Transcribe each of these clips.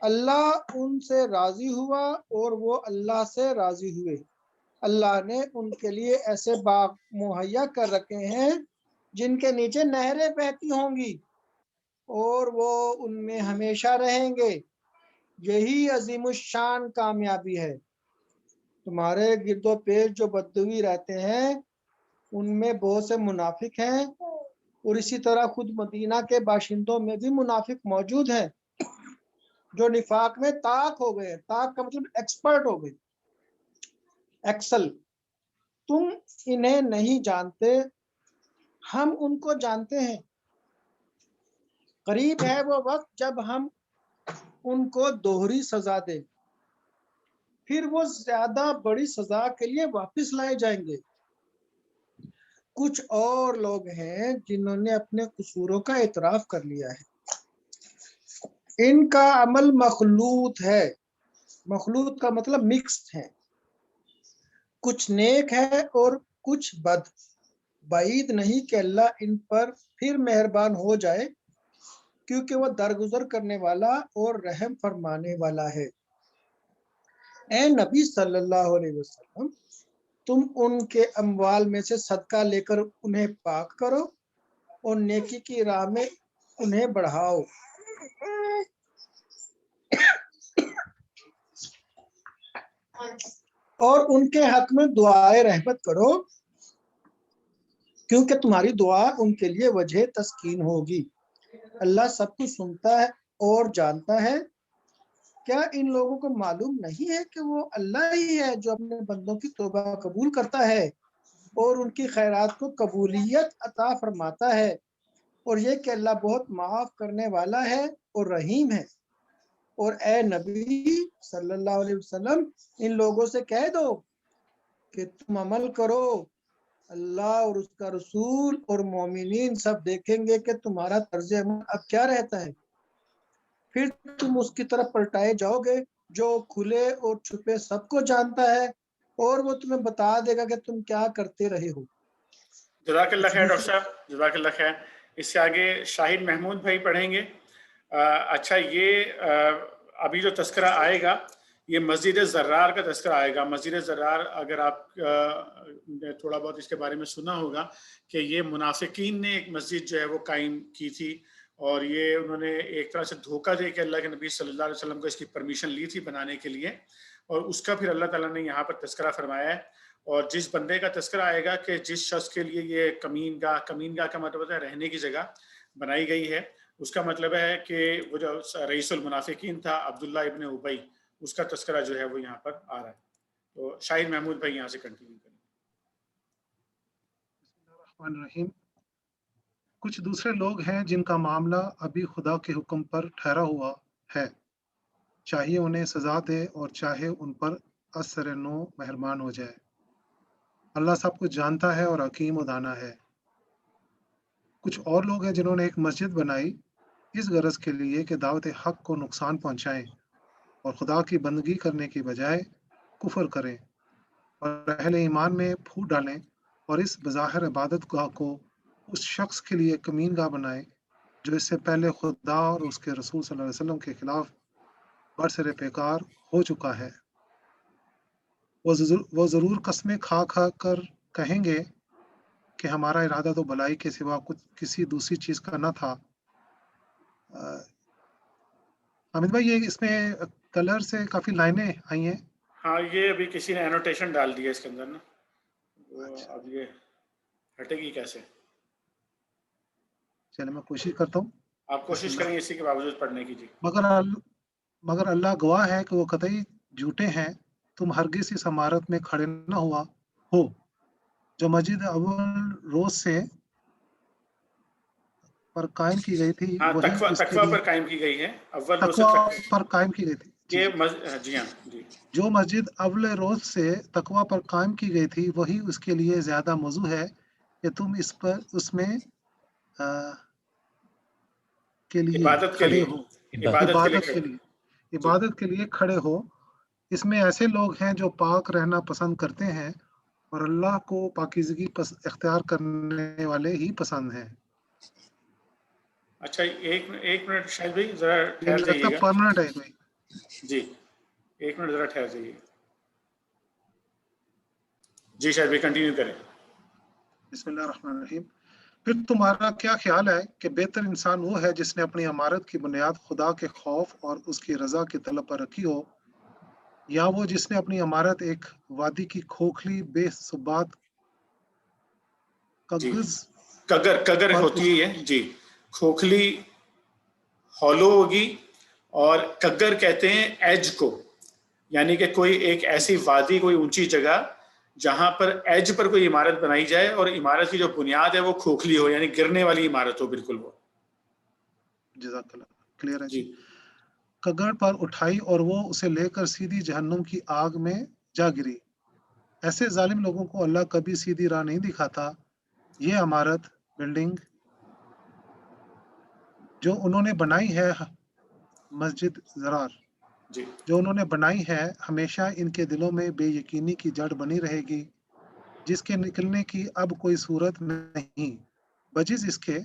اللہ ان سے راضی ہوا اور وہ اللہ سے راضی ہوئے. اللہ نے ان کے لیے ایسے باغ مہیا کر رکھے ہیں جن کے نیچے نہریں بہتی ہوں گی اور وہ ان میں ہمیشہ رہیں گے. یہی عظیم الشان کامیابی ہے. تمہارے گرد و پیش جو بدوی رہتے ہیں ان میں بہت سے منافق ہیں اور اسی طرح خود مدینہ کے باشندوں میں بھی منافق موجود ہیں جو نفاق میں طاق ہو گئے. طاق کا مطلب ایکسپرٹ ہو گئے، ایکسل. تم انہیں نہیں جانتے، ہم ان کو جانتے ہیں. قریب ہے وہ وقت جب ہم ان کو دوہری سزا دیں، پھر وہ زیادہ بڑی سزا کے لیے واپس لائے جائیں گے. کچھ اور لوگ ہیں جنہوں نے اپنے قصوروں کا اعتراف کر لیا ہے. ان کا عمل مخلوط ہے. مخلوط کا مطلب مکسڈ ہے. کچھ نیک ہے اور کچھ بد. بعید نہیں کہ اللہ ان پر پھر مہربان ہو جائے کیونکہ وہ درگزر کرنے والا اور رحم فرمانے والا ہے. اے نبی صلی اللہ علیہ وسلم، تم ان کے اموال میں سے صدقہ لے کر انہیں پاک کرو اور نیکی کی راہ میں انہیں بڑھاؤ. اور ان کے حق میں دعائے رحمت کرو کیونکہ تمہاری دعا ان کے لیے وجہ تسکین ہوگی. اللہ سب کچھ سنتا ہے اور جانتا ہے. کیا ان لوگوں کو معلوم نہیں ہے کہ وہ اللہ ہی ہے جو اپنے بندوں کی توبہ قبول کرتا ہے اور ان کی خیرات کو قبولیت عطا فرماتا ہے، اور یہ کہ اللہ بہت معاف کرنے والا ہے اور رحیم ہے. اور اے نبی صلی اللہ علیہ وسلم، ان لوگوں سے کہہ دو کہ تم عمل کرو، اللہ اور اس کا رسول اور مومنین سب دیکھیں گے کہ تمہارا طرز عمل اب کیا رہتا ہے، پھر تم اس کی طرف پلٹائے جاؤ گے جو کھلے اور چھپے سب کو جانتا ہے، اور وہ تمہیں بتا دے گا کہ تم کیا کرتے رہے ہو. جزاک اللہ خیر ڈاکٹر صاحب، جزاک اللہ خیر. اس سے آگے شاہد محمود بھائی پڑھیں گے. اچھا، یہ ابھی جو تذکرہ آئے گا یہ مسجد زرار کا تذکرہ آئے گا. مسجد زرار اگر آپ نے تھوڑا بہت اس کے بارے میں سنا ہوگا کہ یہ منافقین نے ایک مسجد جو ہے وہ قائم کی تھی، اور یہ انہوں نے ایک طرح سے دھوکہ دے کے اللہ کے نبی صلی اللہ علیہ وسلم کو اس کی پرمیشن لی تھی بنانے کے لیے، اور اس کا پھر اللہ تعالیٰ نے یہاں پر تذکرہ فرمایا ہے. اور جس بندے کا تذکرہ آئے گا کہ جس شخص کے لیے یہ کمین گاہ کا مطلب ہے رہنے کی جگہ بنائی گئی ہے، اس کا مطلب ہے کہ وہ جو رئیس المنافقین تھا عبداللہ ابن ابی، اس کا تذکرہ جو ہے وہ یہاں پر آ رہا ہے. تو شاہد محمود بھائی یہاں سے کنٹینیو کریں. بسم اللہ الرحمن الرحیم. کچھ دوسرے لوگ ہیں جن کا معاملہ ابھی خدا کے حکم پر ٹھہرا ہوا ہے، چاہیے انہیں سزا دے اور چاہے ان پر اثر نو مہربان ہو جائے. اللہ سب کچھ جانتا ہے اور حکیم و دانا ہے. کچھ اور لوگ ہیں جنہوں نے ایک مسجد بنائی اس غرض کے لیے کہ دعوت حق کو نقصان پہنچائیں اور خدا کی بندگی کرنے کی بجائے کفر کریں اور اہل ایمان میں پھوٹ ڈالیں اور اس بظاہر عبادت گاہ کو اس شخص کے لیے کمین گاہ بنائیں جو اس سے پہلے خدا اور اس کے رسول صلی اللہ علیہ وسلم کے خلاف برسر پیکار ہو چکا ہے. وہ ضرور قسمیں کھا کھا کر کہیں گے کہ ہمارا ارادہ تو بھلائی کے سوا کچھ کسی دوسری چیز کا نہ تھا. حامد بھائی، یہ اس میں کلر سے کافی لائنیں آئی ہیں. ہاں، یہ ابھی کسی نے اینوٹیشن ڈال دیا اس کے اندر نا، اب یہ ہٹے گی کیسے؟ چلے میں کوشش کرتا ہوں. آپ کوشش کریں اسی کے باوجود پڑھنے کی. جی. مگر اللہ گواہ ہے کہ وہ قطعی جھوٹے ہیں. تم ہرگز اس عمارت میں کھڑے نہ ہوا ہو جو مسجد اول روز سے پر قائم کی گئی تھی، وہی اس کے لیے پر قائم کی گئی ہے. اول روز تقوی پر قائم کی گئی تھی. جی ہاں جی. جو مسجد اول روز سے تقوی پر قائم کی گئی تھی وہی اس کے لیے زیادہ موزوں ہے کہ تم اس میں کے لیے کھڑے ہو، عبادت کے لیے کھڑے ہو. اس میں ایسے لوگ ہیں جو پاک رہنا پسند کرتے ہیں اور اللہ کو پاکیزگی اختیار کرنے والے ہی پسند ہیں. اچھا، ایک منٹ شاید بھائی ذرا ٹھہر جائیے گا. پرماننٹ ہے کوئی. جی ایک منٹ ذرا ٹھہر جائیے. جی شاید بھی کنٹینیو کریں. بسم اللہ الرحمن الرحیم. پھر تمہارا کیا خیال ہے کہ بہتر انسان وہ ہے جس نے اپنی عمارت کی بنیاد خدا کے خوف اور اس کی رضا کی طلب پر رکھی ہو، یا وہ جس نے اپنی عمارت ایک وادی کی کھوکھلی بے ثبات جی کگز کگر پر ہوتی ہے یہ. جی کھوکھلی ہالو ہوگی، اور کگر کہتے ہیں ایج کو، یعنی کہ کوئی ایک ایسی وادی، کوئی اونچی جگہ جہاں پر ایج پر کوئی عمارت بنائی جائے اور عمارت کی جو بنیاد ہے وہ کھوکھلی ہو، یعنی گرنے والی عمارت ہو بالکل وہ. جزاک اللہ کلیئر ہے جی جی. کگڑ پر اٹھائی اور وہ اسے لے کر سیدھی جہنم کی آگ میں جا گری. ایسے ظالم لوگوں کو اللہ کبھی سیدھی راہ نہیں دکھاتا. یہ عمارت بلڈنگ جو انہوں نے بنائی ہے، مسجد زرار جی جو انہوں نے بنائی ہے، ہمیشہ ان کے دلوں میں بے یقینی کی جڑ بنی رہے گی، جس کے نکلنے کی اب کوئی صورت نہیں بجز اس کے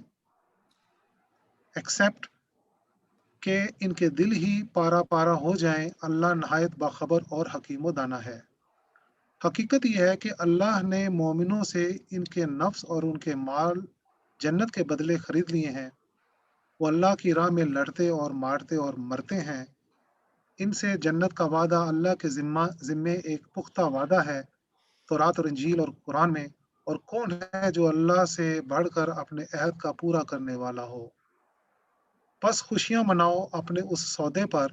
ایکسیپٹ کہ ان کے دل ہی پارا پارا ہو جائیں. اللہ نہایت باخبر اور حکیم و دانا ہے. حقیقت یہ ہے کہ اللہ نے مومنوں سے ان کے نفس اور ان کے مال جنت کے بدلے خرید لیے ہیں. وہ اللہ کی راہ میں لڑتے اور مارتے اور مرتے ہیں. ان سے جنت کا وعدہ اللہ کے ذمے ایک پختہ وعدہ ہے تورات اور انجیل اور قرآن میں. اور کون ہے جو اللہ سے بڑھ کر اپنے عہد کا پورا کرنے والا ہو؟ بس خوشیاں مناؤ اپنے اس سودے پر،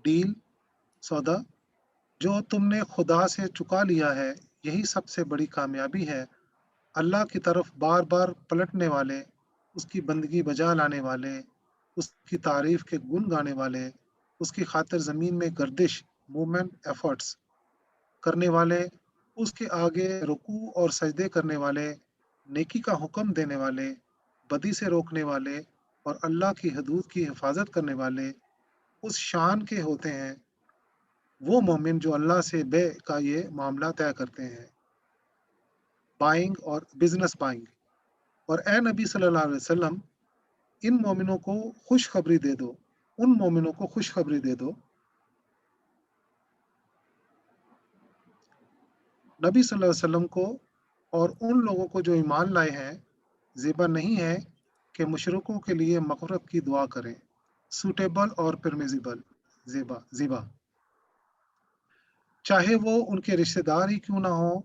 ڈیل سودا جو تم نے خدا سے چکا لیا ہے. یہی سب سے بڑی کامیابی ہے. اللہ کی طرف بار بار پلٹنے والے، اس کی بندگی بجا لانے والے، اس کی تعریف کے گن گانے والے، اس کی خاطر زمین میں گردش موومنٹ ایفرٹس کرنے والے، اس کے آگے رکوع اور سجدے کرنے والے، نیکی کا حکم دینے والے، بدی سے روکنے والے اور اللہ کی حدود کی حفاظت کرنے والے اس شان کے ہوتے ہیں. وہ مومن جو اللہ سے بے کا یہ معاملہ طے کرتے ہیں، بائنگ اور بزنس بائنگ. اور اے نبی صلی اللہ علیہ وسلم، ان مومنوں کو خوشخبری دے دو، ان مومنوں کو خوشخبری دے دو. نبی صلی اللہ علیہ وسلم کو اور ان لوگوں کو جو ایمان لائے ہیں زیبا نہیں ہے کہ مشرکوں کے لیے مغفرت کی دعا کریں. سوٹیبل اور پرمیزیبل، زیبا چاہے وہ ان کے رشتہ دار ہی کیوں نہ ہوں،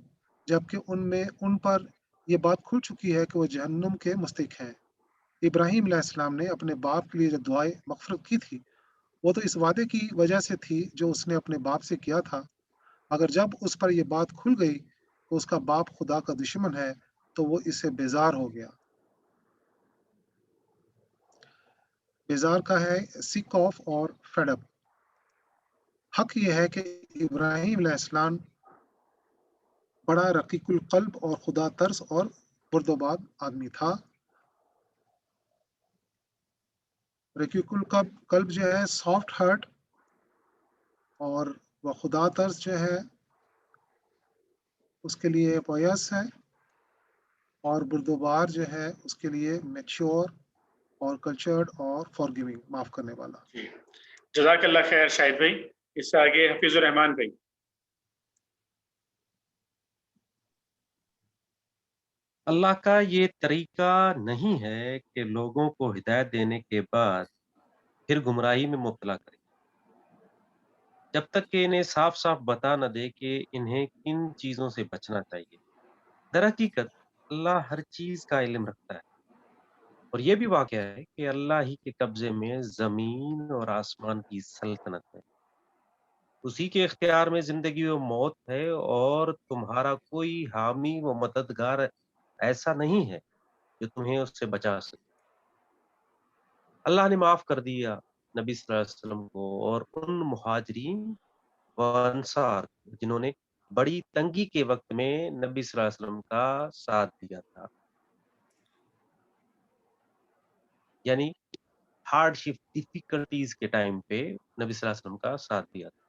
جبکہ ان پر یہ بات کھل چکی ہے کہ وہ جہنم کے مستحق ہیں. ابراہیم علیہ السلام نے اپنے باپ کے لیے جو دعائیں مغفرت کی تھی وہ تو اس وعدے کی وجہ سے تھی جو اس نے اپنے باپ سے کیا تھا، مگر جب اس پر یہ بات کھل گئی کہ اس کا باپ خدا کا دشمن ہے تو وہ اس سے بیزار ہو گیا. بیزار کا ہے سک آف اور فیڈ اپ. حق یہ ہے کہ ابراہیم علیہ السلام بڑا رقیق القلب اور خدا ترس اور بردباد آدمی تھا. رقیق القلب جو ہے سافٹ ہارٹ، اور وہ خدا ترس جو ہے اس کے لیے پویس ہے، اور بردبار جو ہے اس کے لیے میچور اور کلچرڈ اور فارگیونگ، معاف کرنے والا. جی جزاک اللہ خیر شاہد بھائی. اس سے آگے حفیظ الرحمان بھائی. اللہ کا یہ طریقہ نہیں ہے کہ لوگوں کو ہدایت دینے کے بعد پھر گمراہی میں مبتلا کرے، جب تک کہ انہیں صاف صاف بتا نہ دے کہ انہیں کن چیزوں سے بچنا چاہیے. در حقیقت اللہ ہر چیز کا علم رکھتا ہے، اور یہ بھی واقعہ ہے کہ اللہ ہی کے قبضے میں زمین اور آسمان کی سلطنت ہے. اسی کے اختیار میں زندگی و موت ہے، اور تمہارا کوئی حامی و مددگار ایسا نہیں ہے جو تمہیں اس سے بچا سکے. اللہ نے معاف کر دیا نبی صلی اللہ علیہ وسلم کو اور ان مہاجرین و انصار جنہوں نے بڑی تنگی کے وقت میں نبی صلی اللہ علیہ وسلم کا ساتھ دیا تھا، یعنی ہارڈ شپ ڈیفیکلٹیز کے ٹائم پہ نبی صلی اللہ علیہ وسلم کا ساتھ دیا تھا.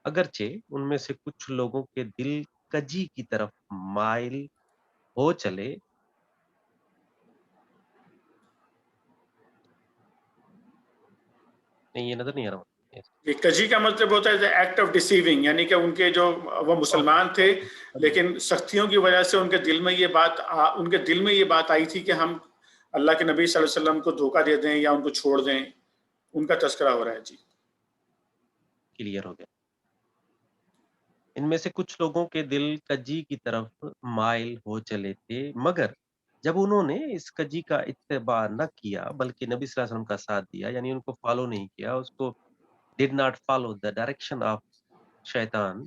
اگرچہ ان میں سے کچھ لوگوں کے دل کجی کی طرف مائل ہو چلے، نہیں، یہ نظر نہیں آ رہا. یہ کجی کا مطلب ہوتا ہے ایکٹ آف ڈیسیونگ، یعنی کہ ان کے جو وہ مسلمان تھے لیکن سختیوں کی وجہ سے ان کے دل میں یہ بات آئی تھی کہ ہم اللہ کے نبی صلی اللہ علیہ وسلم کو دھوکہ دے دیں یا ان کو چھوڑ دیں. ان کا تذکرہ ہو رہا ہے. جی کلیئر ہو گیا. ان میں سے کچھ لوگوں کے دل کجی کی طرف مائل ہو چلے تھے، مگر جب انہوں نے اس کجی کا اتباع نہ کیا بلکہ نبی صلی اللہ علیہ وسلم کا ساتھ دیا، یعنی ان کو فالو نہیں کیا، اس کو did not follow the direction of شیطان،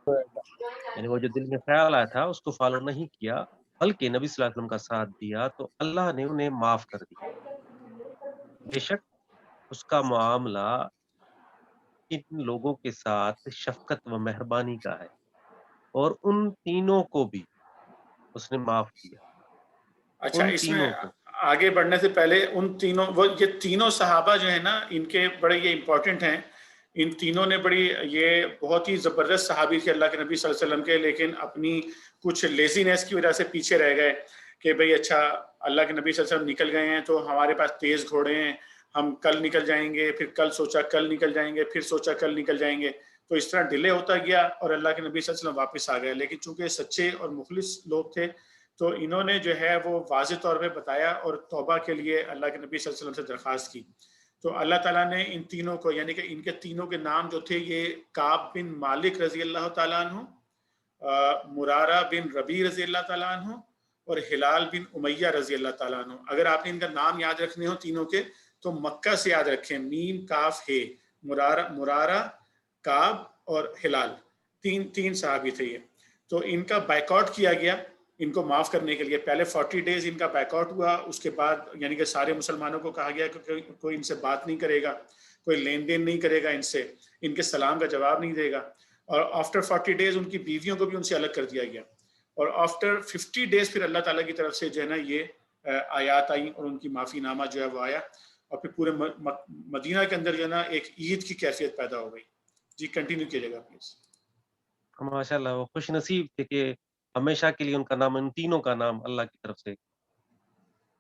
یعنی وہ جو دل میں خیال آیا تھا اس کو فالو نہیں کیا بلکہ نبی صلی اللہ علیہ وسلم کا ساتھ دیا، تو اللہ نے انہیں معاف کر دیا. بے شک اس کا معاملہ ان لوگوں کے ساتھ شفقت و مہربانی کا ہے، اور ان تینوں کو بھی اس نے معاف کیا. اچھا، ان اس میں تینوں کو آگے بڑھنے سے پہلے ان تینوں یہ تینوں صحابہ جو ہیں نا، ان کے بڑے یہ امپورٹنٹ ہیں. ان تینوں نے یہ بہت ہی زبردست صحابی تھے اللہ کے نبی صلی اللہ علیہ وسلم کے، لیکن اپنی کچھ لیزینس کی وجہ سے پیچھے رہ گئے کہ بھئی اچھا اللہ کے نبی صلی اللہ علیہ وسلم نکل گئے ہیں تو ہمارے پاس تیز گھوڑے ہیں، ہم کل نکل جائیں گے، پھر کل سوچا کل نکل جائیں گے، پھر سوچا کل نکل جائیں گے. تو اس طرح ڈیلے ہوتا گیا اور اللہ کے نبی صلی اللہ علیہ وسلم واپس آ گئے. لیکن چونکہ سچے اور مخلص لوگ تھے تو انہوں نے جو ہے وہ واضح طور پہ بتایا اور توبہ کے لیے اللہ کے نبی صلی اللہ علیہ وسلم سے درخواست کی. تو اللہ تعالیٰ نے ان تینوں کو، یعنی کہ ان کے تینوں کے نام جو تھے، یہ کعب بن مالک رضی اللہ تعالیٰ عنہ، مرارہ بن ربیع رضی اللہ تعالیٰ عنہ، اور ہلال بن امیہ رضی اللہ تعالیٰ عنہ. اگر آپ نے ان کا نام یاد رکھنے ہو تینوں کے تو مکہ سے یاد رکھیں، میم کاف ہے، مرارہ، کعب اور ہلال، تین صحابی تھے یہ. تو ان کا بائیکاٹ کیا گیا ان کو معاف کرنے کے لیے. پہلے 40 ڈیز ان کا بیک آؤٹ ہوا، اس کے بعد یعنی کہ سارے مسلمانوں کو کہا گیا کہ کوئی ان سے بات نہیں کرے گا، کوئی لین دین نہیں کرے گا ان سے، ان کے سلام کا جواب نہیں دے گا. اور آفٹر 40 ڈیز ان کی بیویوں کو بھی ان سے الگ کر دیا گیا. اور آفٹر 50 ڈیز پھر اللہ تعالیٰ کی طرف سے جو ہے نا یہ آیات آئیں اور ان کی معافی نامہ جو ہے وہ آیا، اور پھر پورے مدینہ کے اندر جو ہے نا ایک عید کی کیفیت پیدا ہو گئی. جی کنٹینیو کیجیے گا پلیز. ماشاء اللہ وہ خوش نصیب تھے کہ ہمیشہ کے لیے ان کا نام، ان تینوں کا نام اللہ کی طرف سے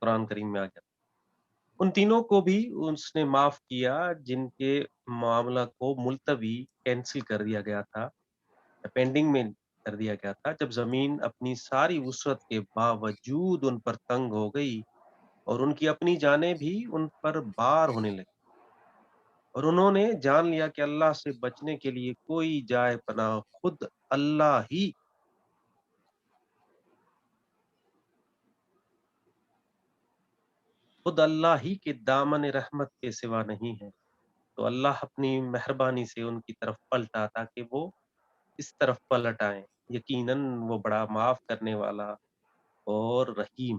قرآن کریم میں آ گیا. ان تینوں کو بھی اس نے معاف کیا جن کے معاملہ کو ملتوی کینسل کر دیا گیا تھا، پینڈنگ میں کر دیا گیا تھا، جب زمین اپنی ساری وسعت کے باوجود ان پر تنگ ہو گئی اور ان کی اپنی جانیں بھی ان پر بار ہونے لگی، اور انہوں نے جان لیا کہ اللہ سے بچنے کے لیے کوئی جائے پناہ خود اللہ ہی کے دامن رحمت کے سوا نہیں ہے. تو اللہ اپنی مہربانی سے ان کی طرف پلٹا تاکہ وہ اس طرف پلٹ آئیں. یقیناً وہ بڑا معاف کرنے والا اور رحیم.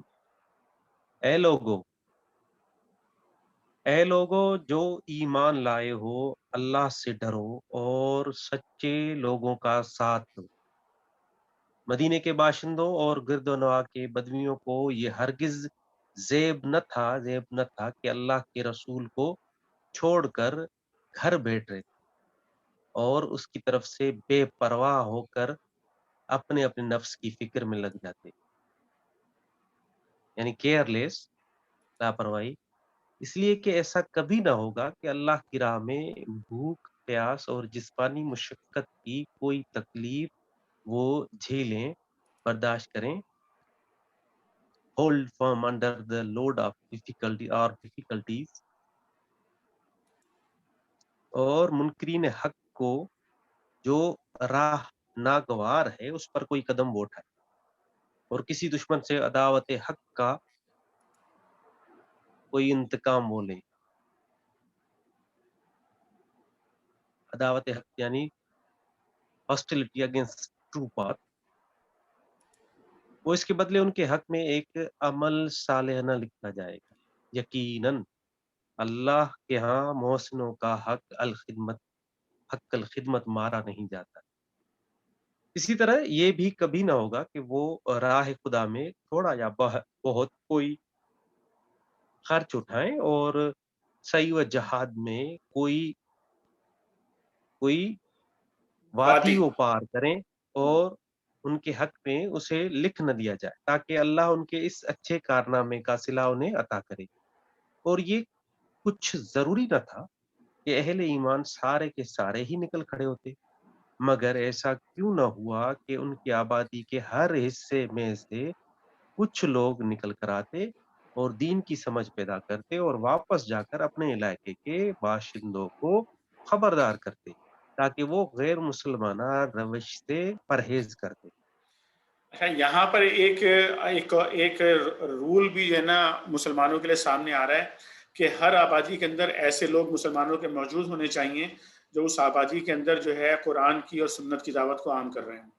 اے لوگو جو ایمان لائے ہو، اللہ سے ڈرو اور سچے لوگوں کا ساتھ دو. مدینے کے باشندوں اور گرد و نواح کے بدویوں کو یہ ہرگز زیب نہ تھا کہ اللہ کے رسول کو چھوڑ کر گھر بیٹھ رہے اور اس کی طرف سے بے پرواہ ہو کر اپنے نفس کی فکر میں لگ جاتے، یعنی کیئر لیس، لاپرواہی. اس لیے کہ ایسا کبھی نہ ہوگا کہ اللہ کی راہ میں بھوک، پیاس اور جسمانی مشقت کی کوئی تکلیف وہ جھیلیں، برداشت کریں. Hold firm under the load of difficulties. اور منکرین حق کو جو راہ ناگوار ہے اس پر کوئی قدم وہ اٹھائے، اور کسی دشمن سے عداوت حق کا کوئی انتقام وہ لے. عداوت حق یعنی hostility against true path. وہ اس کے بدلے ان کے حق میں ایک عمل صالحانہ لکھا جائے گا. یقیناً اللہ کے ہاں محسنوں کا حق الخدمت مارا نہیں جاتا. اسی طرح یہ بھی کبھی نہ ہوگا کہ وہ راہ خدا میں تھوڑا یا بہت کوئی خرچ اٹھائیں اور سعی و جہاد میں کوئی وادی و پار کریں اور ان کے حق میں اسے لکھ نہ دیا جائے تاکہ اللہ ان کے اس اچھے کارنامے کا صلہ انہیں عطا کرے. اور یہ کچھ ضروری نہ تھا کہ اہل ایمان سارے کے سارے ہی نکل کھڑے ہوتے، مگر ایسا کیوں نہ ہوا کہ ان کی آبادی کے ہر حصے میں سے کچھ لوگ نکل کر آتے اور دین کی سمجھ پیدا کرتے اور واپس جا کر اپنے علاقے کے باشندوں کو خبردار کرتے تاکہ وہ غیر مسلمانہ روش سے پرہیز کرتے۔ اچھا، یہاں پر ایک رول بھی جو ہے نا مسلمانوں کے لیے سامنے آ رہا ہے کہ ہر آبادی کے اندر ایسے لوگ مسلمانوں کے موجود ہونے چاہیے جو اس آبادی کے اندر جو ہے قرآن کی اور سنت کی دعوت کو عام کر رہے ہیں۔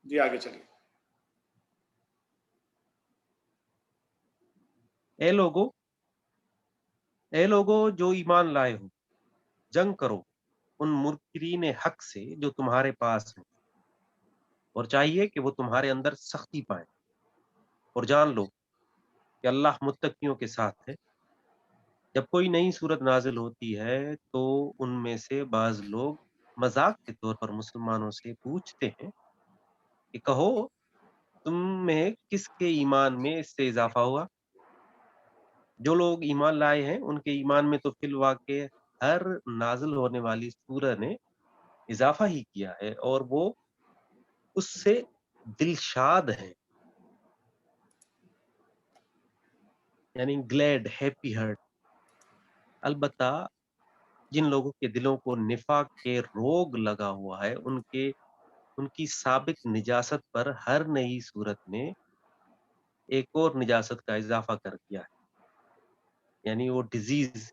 جی آگے چلیے۔ اے لوگو جو ایمان لائے ہو، جنگ کرو ان منکرین حق سے جو تمہارے پاس ہیں، اور چاہیے کہ وہ تمہارے اندر سختی پائیں، اور جان لو کہ اللہ متقیوں کے ساتھ ہے۔ جب کوئی نئی صورت نازل ہوتی ہے تو ان میں سے بعض لوگ مذاق کے طور پر مسلمانوں سے پوچھتے ہیں کہ کہو تم میں کس کے ایمان میں اس سے اضافہ ہوا؟ جو لوگ ایمان لائے ہیں ان کے ایمان میں تو فی الواقع ہر نازل ہونے والی سورہ نے اضافہ ہی کیا ہے اور وہ اس سے دلشاد ہیں، یعنی گلیڈ، ہیپی ہرٹ۔ البتہ جن لوگوں کے دلوں کو نفاق کے روگ لگا ہوا ہے ان کی سابق نجاست پر ہر نئی صورت نے ایک اور نجاست کا اضافہ کر دیا ہے، یعنی وہ ڈیزیز،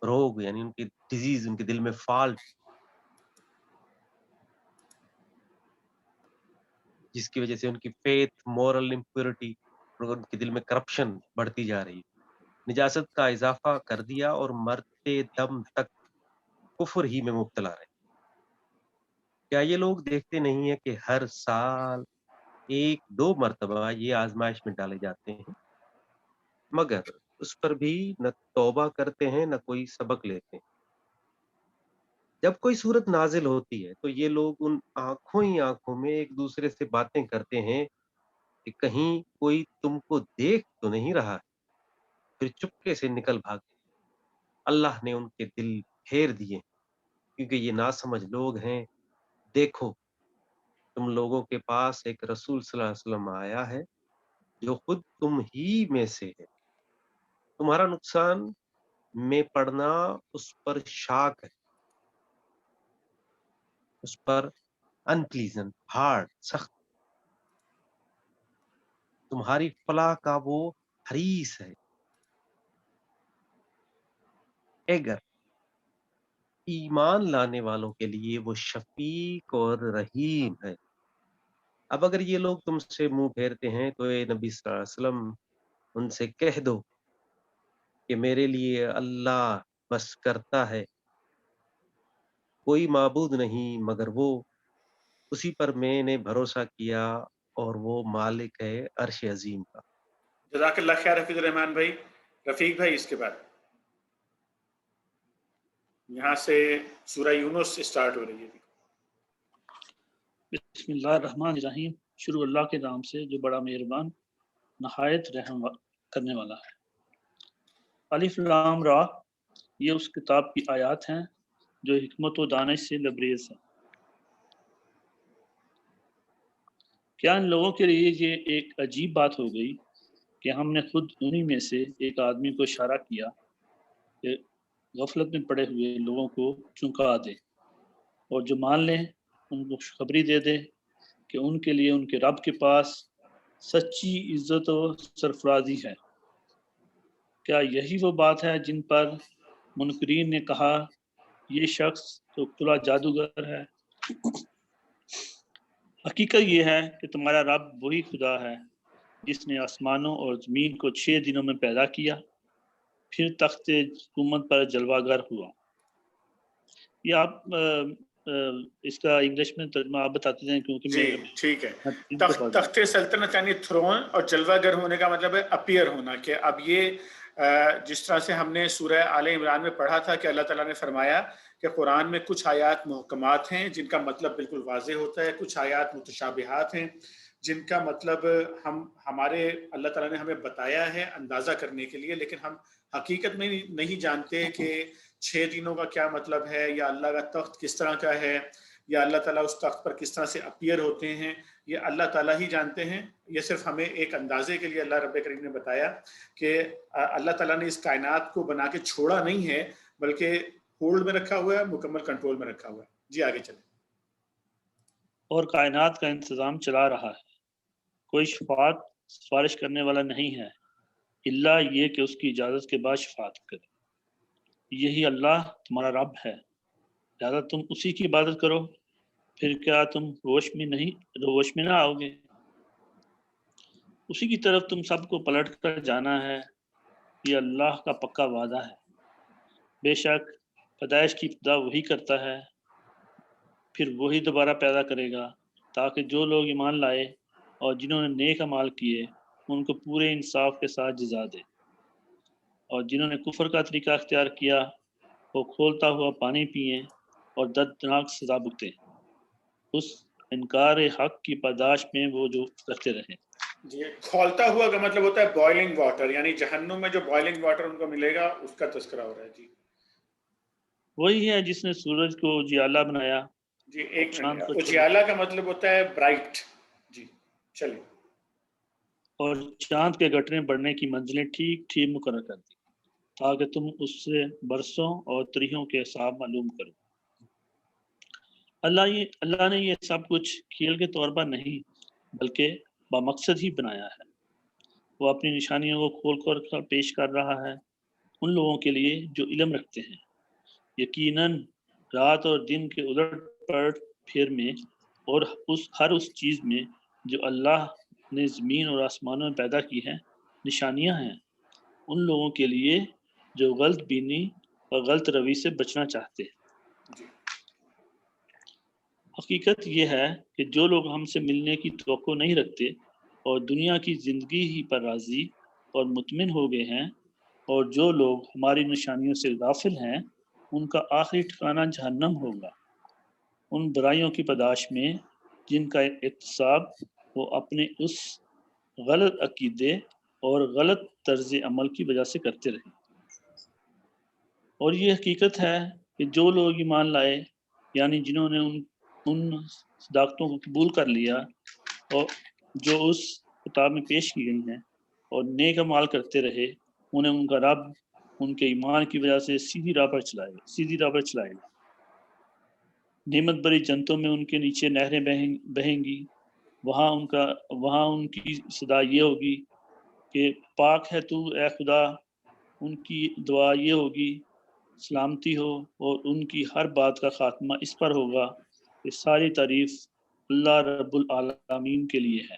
روگ، یعنی ان کی ڈیزیز، ان کے دل میں فالٹ، جس کی وجہ سے ان کی فیتھ، مورل امپیورٹی اور ان کے دل میں کرپشن بڑھتی جا رہی ہے، نجاست کا اضافہ کر دیا اور مرتے دم تک کفر ہی میں مبتلا رہے۔ کیا یہ لوگ دیکھتے نہیں ہیں کہ ہر سال ایک دو مرتبہ یہ آزمائش میں ڈالے جاتے ہیں، مگر اس پر بھی نہ توبہ کرتے ہیں نہ کوئی سبق لیتے ہیں۔ جب کوئی صورت نازل ہوتی ہے تو یہ لوگ ان آنکھوں ہی آنکھوں میں ایک دوسرے سے باتیں کرتے ہیں کہ کہیں کوئی تم کو دیکھ تو نہیں رہا ہے، پھر چپکے سے نکل بھاگتے۔ اللہ نے ان کے دل پھیر دیے کیونکہ یہ ناسمجھ لوگ ہیں۔ دیکھو تم لوگوں کے پاس ایک رسول صلی اللہ علیہ وسلم آیا ہے جو خود تم ہی میں سے ہے، تمہارا نقصان میں پڑنا اس پر شاک ہے، اس پر انپلیزنٹ، ہارڈ، سخت، تمہاری فلاح کا وہ حریص ہے، اگر ایمان لانے والوں کے لیے وہ شفیق اور رحیم ہے۔ اب اگر یہ لوگ تم سے منہ پھیرتے ہیں تو اے نبی صلی اللہ علیہ وسلم ان سے کہہ دو کہ میرے لیے اللہ بس کرتا ہے، کوئی معبود نہیں مگر وہ، اسی پر میں نے بھروسہ کیا اور وہ مالک ہے عرش عظیم کا۔ جزاک اللہ خیر حفیظ الرحمان بھائی۔ رفیق بھائی اس کے بعد یہاں سے سورہ یونس اسٹارٹ ہو رہی ہے۔ بسم اللہ الرحمن الرحیم، شروع اللہ کے نام سے جو بڑا مہربان نہایت رحم کرنے والا ہے۔ الف لام را، یہ اس کتاب کی آیات ہیں جو حکمت و دانش سے لبریز ہے۔ کیا ان لوگوں کے لیے یہ ایک عجیب بات ہو گئی کہ ہم نے خود انہی میں سے ایک آدمی کو اشارہ کیا کہ غفلت میں پڑے ہوئے لوگوں کو چونکا دے اور جو مان لیں ان کو خوشخبری دے دے کہ ان کے لیے ان کے رب کے پاس سچی عزت و سرفرازی ہے۔ کیا یہی وہ بات ہے جن پر منکرین نے کہا یہ شخص تو کھلا جادوگر ہے؟ حقیقت یہ ہے کہ تمہارا رب وہی خدا ہے جس نے آسمانوں اور زمین کو 6 دنوں میں پیدا کیا، پھر تخت حکومت پر جلوہ گر ہوا۔ یہ آپ اس کا انگلش میں ترجمہ آپ بتاتے ہیں کیونکہ جی میں ٹھیک ہے۔ تخت سلطنت یعنی تھرون، اور جلوہ گر ہونے کا مطلب ہے اپیئر ہونا، کہ اب یہ جس طرح سے ہم نے سورہ آل عمران میں پڑھا تھا کہ اللہ تعالیٰ نے فرمایا کہ قرآن میں کچھ آیات محکمات ہیں جن کا مطلب بالکل واضح ہوتا ہے، کچھ آیات متشابہات ہیں جن کا مطلب ہمارے اللہ تعالیٰ نے ہمیں بتایا ہے اندازہ کرنے کے لیے، لیکن ہم حقیقت میں نہیں جانتے کہ 6 دنوں کا کیا مطلب ہے، یا اللہ کا تخت کس طرح کا ہے، یا اللہ تعالیٰ اس تخت پر کس طرح سے اپیئر ہوتے ہیں، یہ اللہ تعالیٰ ہی جانتے ہیں۔ یہ صرف ہمیں ایک اندازے کے لیے اللہ رب کریم نے بتایا کہ اللہ تعالیٰ نے اس کائنات کو بنا کے چھوڑا نہیں ہے، بلکہ ہولڈ میں رکھا ہوا ہے، مکمل کنٹرول میں رکھا ہوا ہے۔ جی آگے چلیں۔ اور کائنات کا انتظام چلا رہا ہے، کوئی شفاعت سفارش کرنے والا نہیں ہے الا یہ کہ اس کی اجازت کے بعد شفاعت کرے۔ یہی اللہ تمہارا رب ہے، لہذا تم اسی کی عبادت کرو، پھر کیا تم روش میں نہ آؤ گے؟ اسی کی طرف تم سب کو پلٹ کر جانا ہے، یہ اللہ کا پکا وعدہ ہے۔ بے شک پیدائش کی ابتدا وہی کرتا ہے، پھر وہی دوبارہ پیدا کرے گا، تاکہ جو لوگ ایمان لائے اور جنہوں نے نیک اعمال کیے ان کو پورے انصاف کے ساتھ جزا دے، اور جنہوں نے کفر کا طریقہ اختیار کیا وہ کھولتا ہوا پانی پئیں اور دردناک سزا بھگتیں، اس انکار حق کی پاداش میں وہ جو کرتے رہے۔ جی، کھولتا ہوا کا مطلب ہوتا ہے بوائلنگ واٹر، یعنی جہنم میں جو بوائلنگ واٹر ان کو ملے گا اس کا تذکرہ ہو رہا ہے۔ جی وہی ہے جس نے سورج کو اجیالا بنایا۔ جی ایک منٹ، اجیالا کا مطلب ہوتا ہے برائٹ۔ جی چلیے۔ اور چاند کے گٹریں بڑھنے کی منزلیں ٹھیک ٹھیک مقرر کر دی تاکہ تم اس سے برسوں اور تریہوں کے حساب معلوم کرو۔ اللہ نے یہ سب کچھ کھیل کے طور پر نہیں بلکہ بامقصد ہی بنایا ہے۔ وہ اپنی نشانیوں کو کھول کر پیش کر رہا ہے ان لوگوں کے لیے جو علم رکھتے ہیں۔ یقیناً رات اور دن کے الٹ پلٹ پھر میں اور ہر اس چیز میں جو اللہ نے زمین اور آسمانوں میں پیدا کی ہے نشانیاں ہیں ان لوگوں کے لیے جو غلط بینی اور غلط روی سے بچنا چاہتے ہیں۔ حقیقت یہ ہے کہ جو لوگ ہم سے ملنے کی توقع نہیں رکھتے اور دنیا کی زندگی ہی پر راضی اور مطمئن ہو گئے ہیں، اور جو لوگ ہماری نشانیوں سے غافل ہیں ان کا آخری ٹھکانہ جہنم ہوگا، ان برائیوں کی پاداش میں جن کا اکتساب وہ اپنے اس غلط عقیدے اور غلط طرز عمل کی وجہ سے کرتے رہے۔ اور یہ حقیقت ہے کہ جو لوگ ایمان لائے، یعنی جنہوں نے ان صداقتوں کو قبول کر لیا اور جو اس کتاب میں پیش کی گئی ہیں اور نیک اعمال کرتے رہے، انہیں ان کا رب ان کے ایمان کی وجہ سے سیدھی راہ پر چلائے گا۔ نعمت بری جنتوں میں ان کے نیچے نہریں بہیں گی، وہاں ان کی صدا یہ ہوگی کہ پاک ہے تو اے خدا، ان کی دعا یہ ہوگی سلامتی ہو، اور ان کی ہر بات کا خاتمہ اس پر ہوگا کہ ساری تعریف اللہ رب العالمین کے لیے ہے۔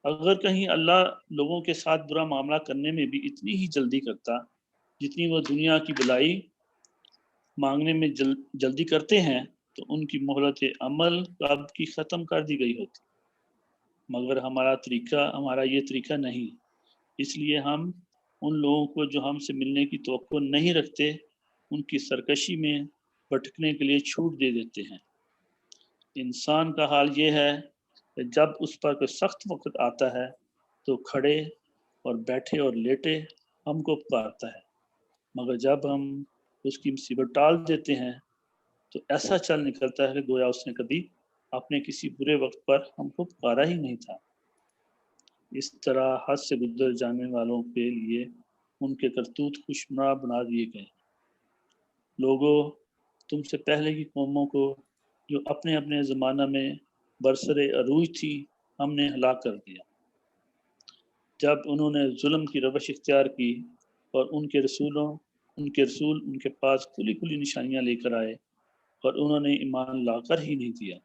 اگر کہیں اللہ لوگوں کے ساتھ برا معاملہ کرنے میں بھی اتنی ہی جلدی کرتا جتنی وہ دنیا کی بھلائی مانگنے میں جلدی کرتے ہیں تو ان کی مہلت عمل کب کی ختم کر دی گئی ہوتی، مگر ہمارا یہ طریقہ نہیں، اس لیے ہم ان لوگوں کو جو ہم سے ملنے کی توقع نہیں رکھتے ان کی سرکشی میں بھٹکنے کے لیے چھوٹ دے دیتے ہیں۔ انسان کا حال یہ ہے کہ جب اس پر کوئی سخت وقت آتا ہے تو کھڑے اور بیٹھے اور لیٹے ہم کو پکارتا ہے، مگر جب ہم اس کی مصیبت ٹال دیتے ہیں تو ایسا چل نکلتا ہے کہ گویا اس نے کبھی اپنے کسی برے وقت پر ہم کو پکارا ہی نہیں تھا۔ اس طرح حد سے گزر جانے والوں کے لیے ان کے کرتوت خوشنما بنا دیے گئے۔ لوگوں، تم سے پہلے کی قوموں کو جو اپنے اپنے زمانہ میں برسر عروج تھی ہم نے ہلاک کر دیا، جب انہوں نے ظلم کی روش اختیار کی اور ان کے رسول ان کے پاس کھلی کھلی نشانیاں لے کر آئے اور انہوں نے ایمان لا کر ہی نہیں دیا۔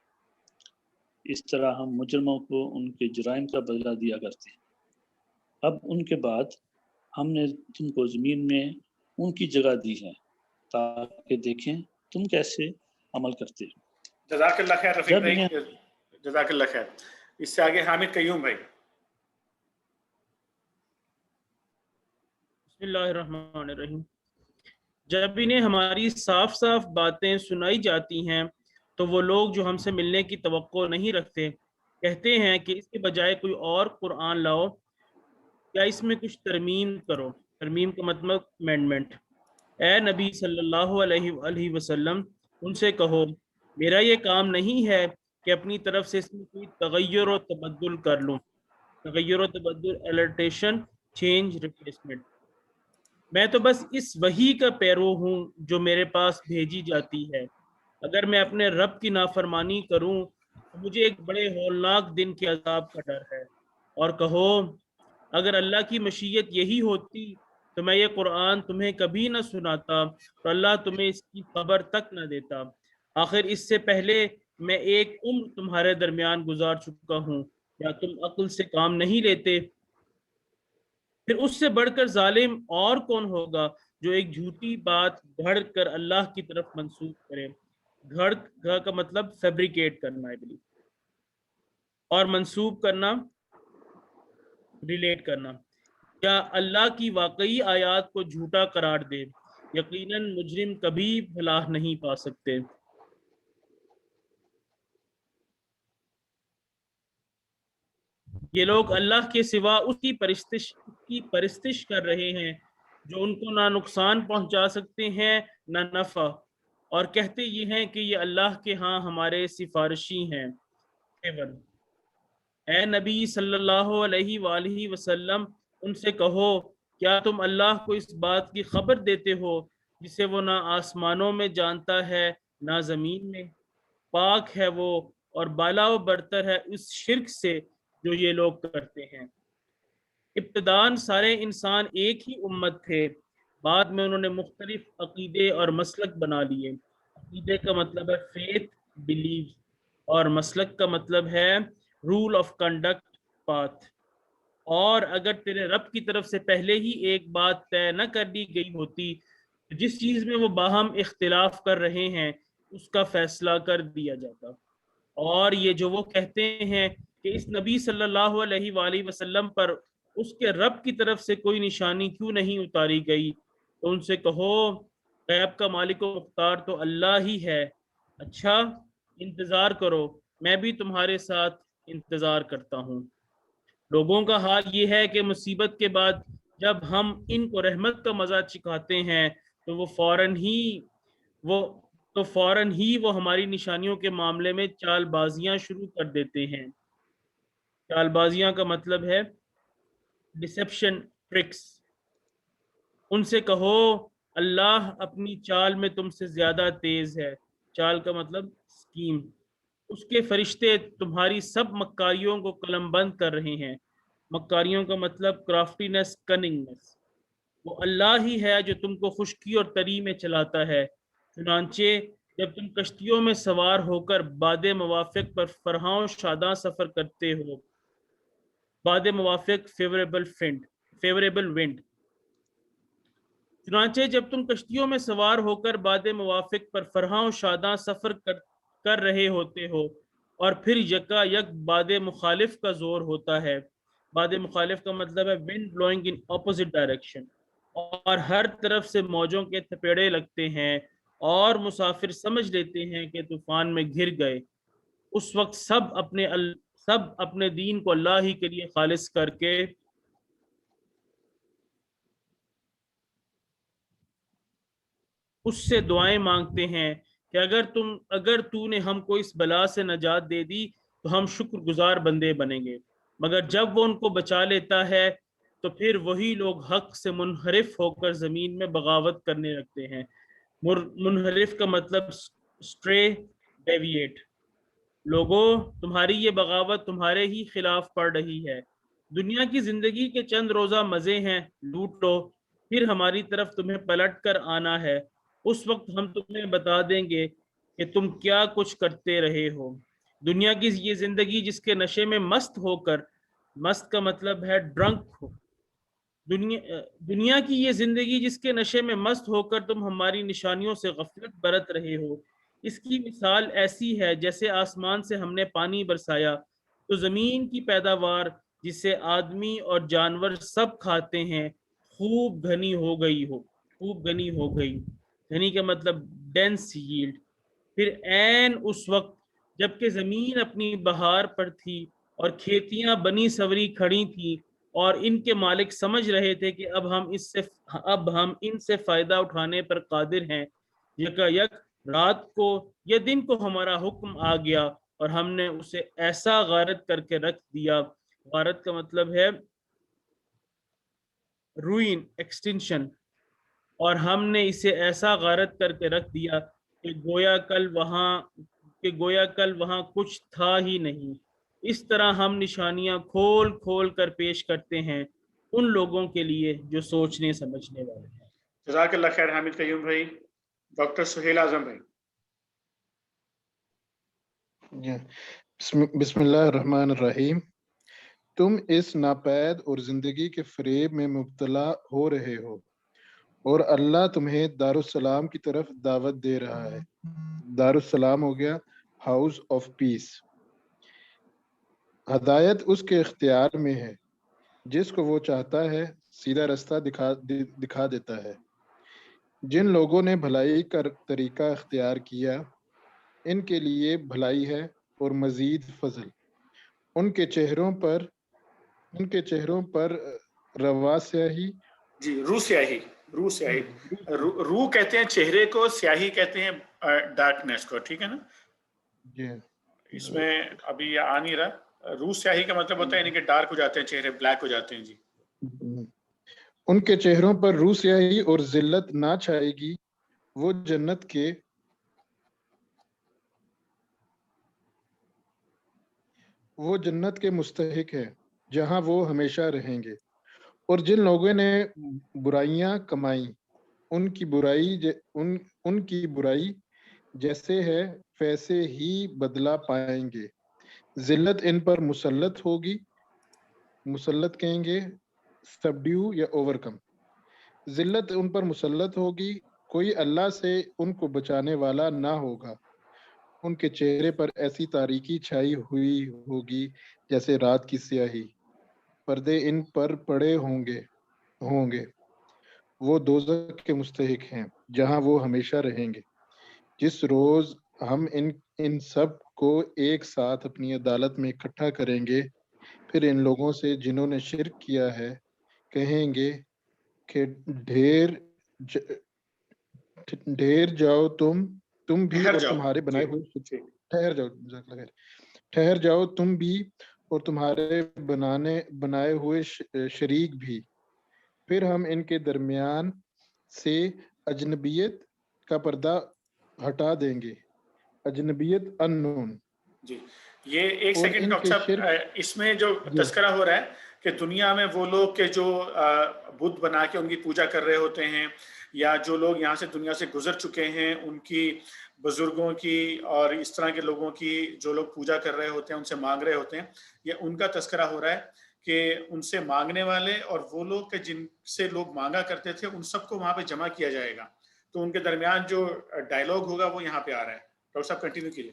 اس طرح ہم مجرموں کو ان کے جرائم کا بدلہ دیا کرتے ہیں۔ اب ان کے بعد ہم نے تم کو زمین میں ان کی جگہ دی ہے تاکہ دیکھیں تم کیسے عمل کرتے ہو۔ جزاک اللہ خیر رفیق بھائی، جزاک اللہ خیر۔ اس سے آگے حامد قیوم بھائی۔ بسم اللہ الرحمن الرحیم۔ جب انہیں ہماری صاف صاف باتیں سنائی جاتی ہیں تو وہ لوگ جو ہم سے ملنے کی توقع نہیں رکھتے کہتے ہیں کہ اس کے بجائے کوئی اور قرآن لاؤ یا اس میں کچھ ترمیم کرو ترمیم کا مطلب امینڈمنٹ۔ اے نبی صلی اللہ علیہ وآلہ وسلم ان سے کہو میرا یہ کام نہیں ہے کہ اپنی طرف سے اس میں کوئی تغیر و تبدل کر لوں۔ تغیر و تبدل الٹریشن، چینج، ریپلیسمنٹ۔ میں تو بس اس وحی کا پیرو ہوں جو میرے پاس بھیجی جاتی ہے۔ اگر میں اپنے رب کی نافرمانی کروں تو مجھے ایک بڑے ہولناک دن کے عذاب کا ڈر ہے۔ اور کہو اگر اللہ کی مشیت یہی ہوتی تو میں یہ قرآن تمہیں کبھی نہ سناتا تو اللہ تمہیں اس کی خبر تک نہ دیتا۔ آخر اس سے پہلے میں ایک عمر تمہارے درمیان گزار چکا ہوں، یا تم عقل سے کام نہیں لیتے؟ پھر اس سے بڑھ کر ظالم اور کون ہوگا جو ایک جھوٹی بات گھڑ کر اللہ کی طرف منسوب کرے۔ گھڑ کا مطلب فیبریکیٹ کرنا ہے اور منسوب کرنا ریلیٹ کرنا، یا اللہ کی واقعی آیات کو جھوٹا قرار دے۔ یقیناً مجرم کبھی فلاح نہیں پا سکتے۔ یہ لوگ اللہ کے سوا اس کی پرستش کر رہے ہیں جو ان کو نہ نقصان پہنچا سکتے ہیں نہ نفع، اور کہتے یہ ہیں کہ یہ اللہ کے ہاں ہمارے سفارشی ہیں۔ اے نبی صلی اللہ علیہ وآلہ وسلم ان سے کہو کیا تم اللہ کو اس بات کی خبر دیتے ہو جسے وہ نہ آسمانوں میں جانتا ہے نہ زمین میں؟ پاک ہے وہ اور بالا و برتر ہے اس شرک سے جو یہ لوگ کرتے ہیں۔ ابتداً سارے انسان ایک ہی امت تھے، بعد میں انہوں نے مختلف عقیدے اور مسلک بنا لیے۔ عقیدے کا مطلب ہے فیتھ، بلیو، اور مسلک کا مطلب ہے رول آف کنڈکٹ، پاتھ۔ اور اگر تیرے رب کی طرف سے پہلے ہی ایک بات طے نہ کر دی گئی ہوتی جس چیز میں وہ باہم اختلاف کر رہے ہیں اس کا فیصلہ کر دیا جاتا۔ اور یہ جو وہ کہتے ہیں کہ اس نبی صلی اللہ علیہ وآلہ وسلم پر اس کے رب کی طرف سے کوئی نشانی کیوں نہیں اتاری گئی، تو ان سے کہو غیب کا مالک و مختار تو اللہ ہی ہے۔ اچھا انتظار کرو، میں بھی تمہارے ساتھ انتظار کرتا ہوں۔ لوگوں کا حال یہ ہے کہ مصیبت کے بعد جب ہم ان کو رحمت کا مزہ چکھاتے ہیں تو وہ فوراً ہی ہماری نشانیوں کے معاملے میں چال بازیاں شروع کر دیتے ہیں۔ چال بازیاں کا مطلب ہے ڈسیپشن، ٹرکس۔ ان سے کہو اللہ اپنی چال میں تم سے زیادہ تیز ہے۔ چال کا مطلب اسکیم۔ اس کے فرشتے تمہاری سب مکاریوں کو قلم بند کر رہے ہیں۔ مکاریوں کا مطلب کرافٹینس، کننگنس۔ وہ اللہ ہی ہے جو تم کو خشکی اور تری میں چلاتا ہے۔ چنانچہ جب تم کشتیوں میں سوار ہو کر باد موافق پر فرحاں و شاداں سفر کرتے ہو، باد موافق فیوریبل ونڈ۔ چنانچہ جب تم کشتیوں میں سوار ہو کر باد موافق پر فرحاں و شاداں سفر کر رہے ہوتے ہو اور پھر یکا یک باد مخالف کا زور ہوتا ہے۔ باد مخالف کا مطلب ہے ونڈ بلوئنگ ان اپوزٹ ڈائریکشن، اور ہر طرف سے موجوں کے تھپیڑے لگتے ہیں اور مسافر سمجھ لیتے ہیں کہ طوفان میں گر گئے۔ اس وقت سب اپنے دین کو اللہ ہی کے لیے خالص کر کے اس سے دعائیں مانگتے ہیں کہ اگر تو نے ہم کو اس بلا سے نجات دے دی تو ہم شکر گزار بندے بنیں گے۔ مگر جب وہ ان کو بچا لیتا ہے تو پھر وہی لوگ حق سے منحرف ہو کر زمین میں بغاوت کرنے لگتے ہیں۔ منحرف کا مطلب اسٹرے، ڈیویٹ۔ لوگوں تمہاری یہ بغاوت تمہارے ہی خلاف پڑ رہی ہے۔ دنیا کی زندگی کے چند روزہ مزے ہیں، لوٹ لو، پھر ہماری طرف تمہیں پلٹ کر آنا ہے۔ اس وقت ہم تمہیں بتا دیں گے کہ تم کیا کچھ کرتے رہے ہو۔ دنیا کی یہ زندگی جس کے نشے میں مست ہو کر، مست کا مطلب ہے ڈرنک ہو، دنیا کی یہ زندگی جس کے نشے میں مست ہو کر تم ہماری نشانیوں سے غفلت برت رہے ہو، اس کی مثال ایسی ہے جیسے آسمان سے ہم نے پانی برسایا تو زمین کی پیداوار جسے آدمی اور جانور سب کھاتے ہیں خوب گھنی ہو گئی۔ گھنی کا مطلب ڈینس ییلڈ۔ پھر عین اس وقت جبکہ زمین اپنی بہار پر تھی اور کھیتیاں بنی سوری کھڑی تھی اور ان کے مالک سمجھ رہے تھے کہ اب ہم ان سے فائدہ اٹھانے پر قادر ہیں، یک رات کو یا دن کو ہمارا حکم آ گیا اور ہم نے اسے ایسا غارت کر کے رکھ دیا. غارت کا مطلب ہے روئن، ایکسٹینشن. اور ہم نے اسے ایسا غارت کر کے رکھ دیا کہ گویا کل وہاں کچھ تھا ہی نہیں. اس طرح ہم نشانیاں کھول کھول کر پیش کرتے ہیں ان لوگوں کے لیے جو سوچنے سمجھنے والے ہیں. جزاک اللہ خیر حامد قیوم بھائی. ڈاکٹر سہیل اعظم بھائی. بسم اللہ الرحمن الرحیم. تم اس ناپید اور زندگی کے فریب میں مبتلا ہو رہے ہو اور اللہ تمہیں دارالسلام کی طرف دعوت دے رہا ہے. دارالسلام ہو گیا ہاؤس آف پیس. ہدایت اس کے اختیار میں ہے، جس کو وہ چاہتا ہے سیدھا رستہ دکھا دیتا ہے. جن لوگوں نے بھلائی کا طریقہ اختیار کیا ان کے لیے بھلائی ہے اور مزید فضل. ان کے چہروں پر روا سیاہی. جی، روح سیاہی. روح کہتے ہیں چہرے کو، سیاہی کہتے ہیں ڈارکنیس کو. ٹھیک ہے نا؟ جی اس میں ابھی آ نہیں رہا. روح سیاہی کا مطلب ہوتا ہے یعنی کہ ڈارک ہو جاتے ہیں چہرے، بلیک ہو جاتے ہیں. جی، ان کے چہروں پر روح سیاہی اور ذلت نہ چھائے گی. وہ جنت کے مستحق ہے جہاں وہ ہمیشہ رہیں گے. اور جن لوگوں نے برائیاں کمائیں ان کی برائی جیسے ہے ویسے ہی بدلہ پائیں گے. ذلت ان پر مسلط ہوگی. مسلط کہیں گے سبڈیو یا اوور کم. ذلت ان پر مسلط ہوگی، کوئی اللہ سے ان کو بچانے والا نہ ہوگا. ان کے چہرے پر ایسی تاریکی چھائی ہوئی ہوگی جیسے رات کی سیاہی. پردے ان پر پڑے ہوں گے. وہ دوزخ کے مستحق ہیں جہاں وہ ہمیشہ رہیں گے. جس روز ہم ان سب کو ایک ساتھ اپنی عدالت میں اکٹھا کریں گے، پھر ان لوگوں سے جنہوں نے شرک کیا ہے کہیں گے کہ ٹھہر جاؤ تم بھی اور تمہارے بنائے ہوئے ٹھہر جاؤ تم بھی اور تمہارے بنائے ہوئے شریک بھی. پھر ہم ان کے درمیان سے اجنبیت کا پردہ ہٹا دیں گے. اجنبیت انون. جی، یہ ایک سیکنڈ ڈاکٹر صاحب، اس میں جو تذکرہ ہو رہا ہے کہ دنیا میں وہ لوگ کہ جو بت بنا کے ان کی پوجا کر رہے ہوتے ہیں، یا جو لوگ یہاں سے دنیا سے گزر چکے ہیں ان کی بزرگوں کی اور اس طرح کے لوگوں کی جو لوگ پوجا کر رہے ہوتے ہیں، ان سے مانگ رہے ہوتے ہیں، یہ ان کا تذکرہ ہو رہا ہے کہ ان سے مانگنے والے اور وہ لوگ کہ جن سے لوگ مانگا کرتے تھے ان سب کو وہاں پہ جمع کیا جائے گا. تو ان کے درمیان جو ڈائلاگ ہوگا وہ یہاں پہ آ رہا ہے. ڈاکٹر صاحب کنٹینیو کیجیے.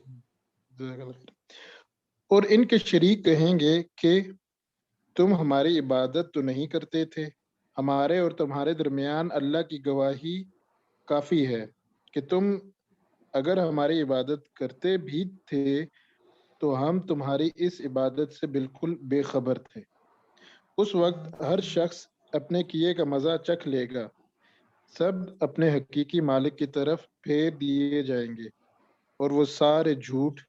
اور ان کے شریک کہیں گے کہ تم ہماری عبادت تو نہیں کرتے تھے. ہمارے اور تمہارے درمیان اللہ کی گواہی کافی ہے کہ تم اگر ہماری عبادت کرتے بھی تھے تو ہم تمہاری اس عبادت سے بالکل بے خبر تھے. اس وقت ہر شخص اپنے کیے کا مزہ چکھ لے گا. سب اپنے حقیقی مالک کی طرف پھیر دیے جائیں گے اور وہ سارے جھوٹ